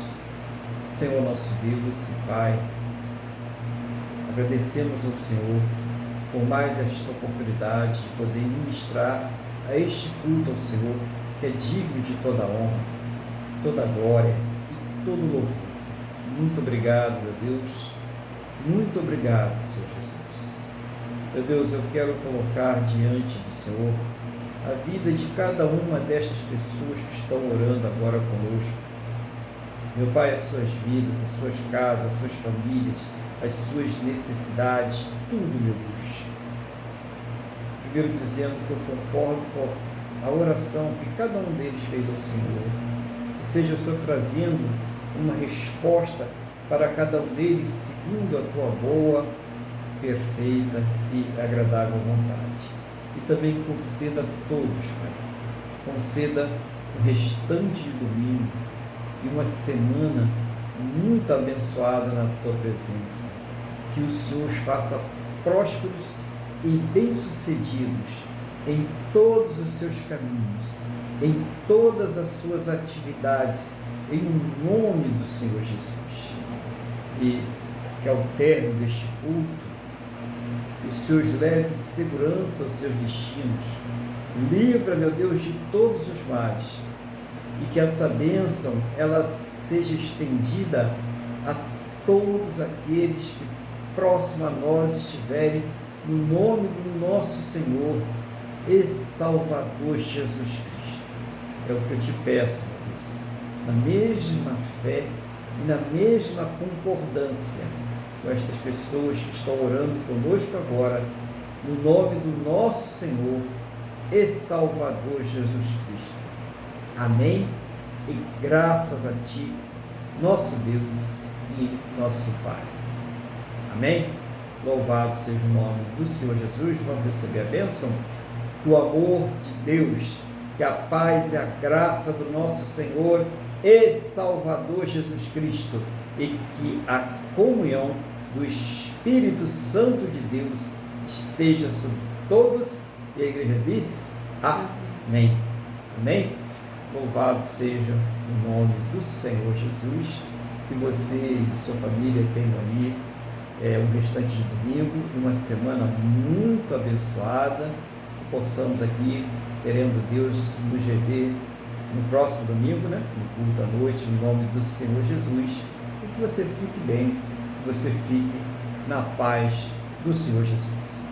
A: Senhor nosso Deus e Pai, agradecemos ao Senhor por mais esta oportunidade de poder ministrar a este culto ao Senhor, que é digno de toda honra, toda glória e todo louvor. Muito obrigado, meu Deus. Muito obrigado, Senhor Jesus. Meu Deus, eu quero colocar diante do Senhor a vida de cada uma destas pessoas que estão orando agora conosco. Meu Pai, as suas vidas, as suas casas, as suas famílias, as suas necessidades, tudo, meu Deus. Primeiro dizendo que eu concordo com a oração que cada um deles fez ao Senhor. Que seja o Senhor trazendo uma resposta para cada um deles segundo a tua boa, perfeita e agradável vontade. E também conceda a todos, Pai, conceda o restante de domingo e uma semana muito abençoada na tua presença. Que o Senhor os faça prósperos e bem-sucedidos em todos os seus caminhos, em todas as suas atividades, em nome do Senhor Jesus. E que ao término deste culto, o Senhor os leve segurança aos seus destinos. Livra, meu Deus, de todos os males, e que essa bênção ela seja estendida a todos aqueles que próximo a nós estiverem, no nome do nosso Senhor e Salvador Jesus Cristo. É o que eu te peço, meu Deus, na mesma fé e na mesma concordância com estas pessoas que estão orando conosco agora, no nome do nosso Senhor e Salvador Jesus Cristo. Amém? E graças a Ti, nosso Deus e nosso Pai. Amém? Louvado seja o nome do Senhor Jesus. Vamos receber a bênção. Que o amor de Deus, que a paz e a graça do nosso Senhor e Salvador Jesus Cristo e que a comunhão do Espírito Santo de Deus esteja sobre todos. E a igreja diz: Amém. Amém? Louvado seja o nome do Senhor Jesus. Que você e sua família tenham aí um restante de domingo, uma semana muito abençoada. Que possamos aqui, querendo Deus, nos rever no próximo domingo, no culto à noite, no nome do Senhor Jesus. E que você fique bem, que você fique na paz do Senhor Jesus.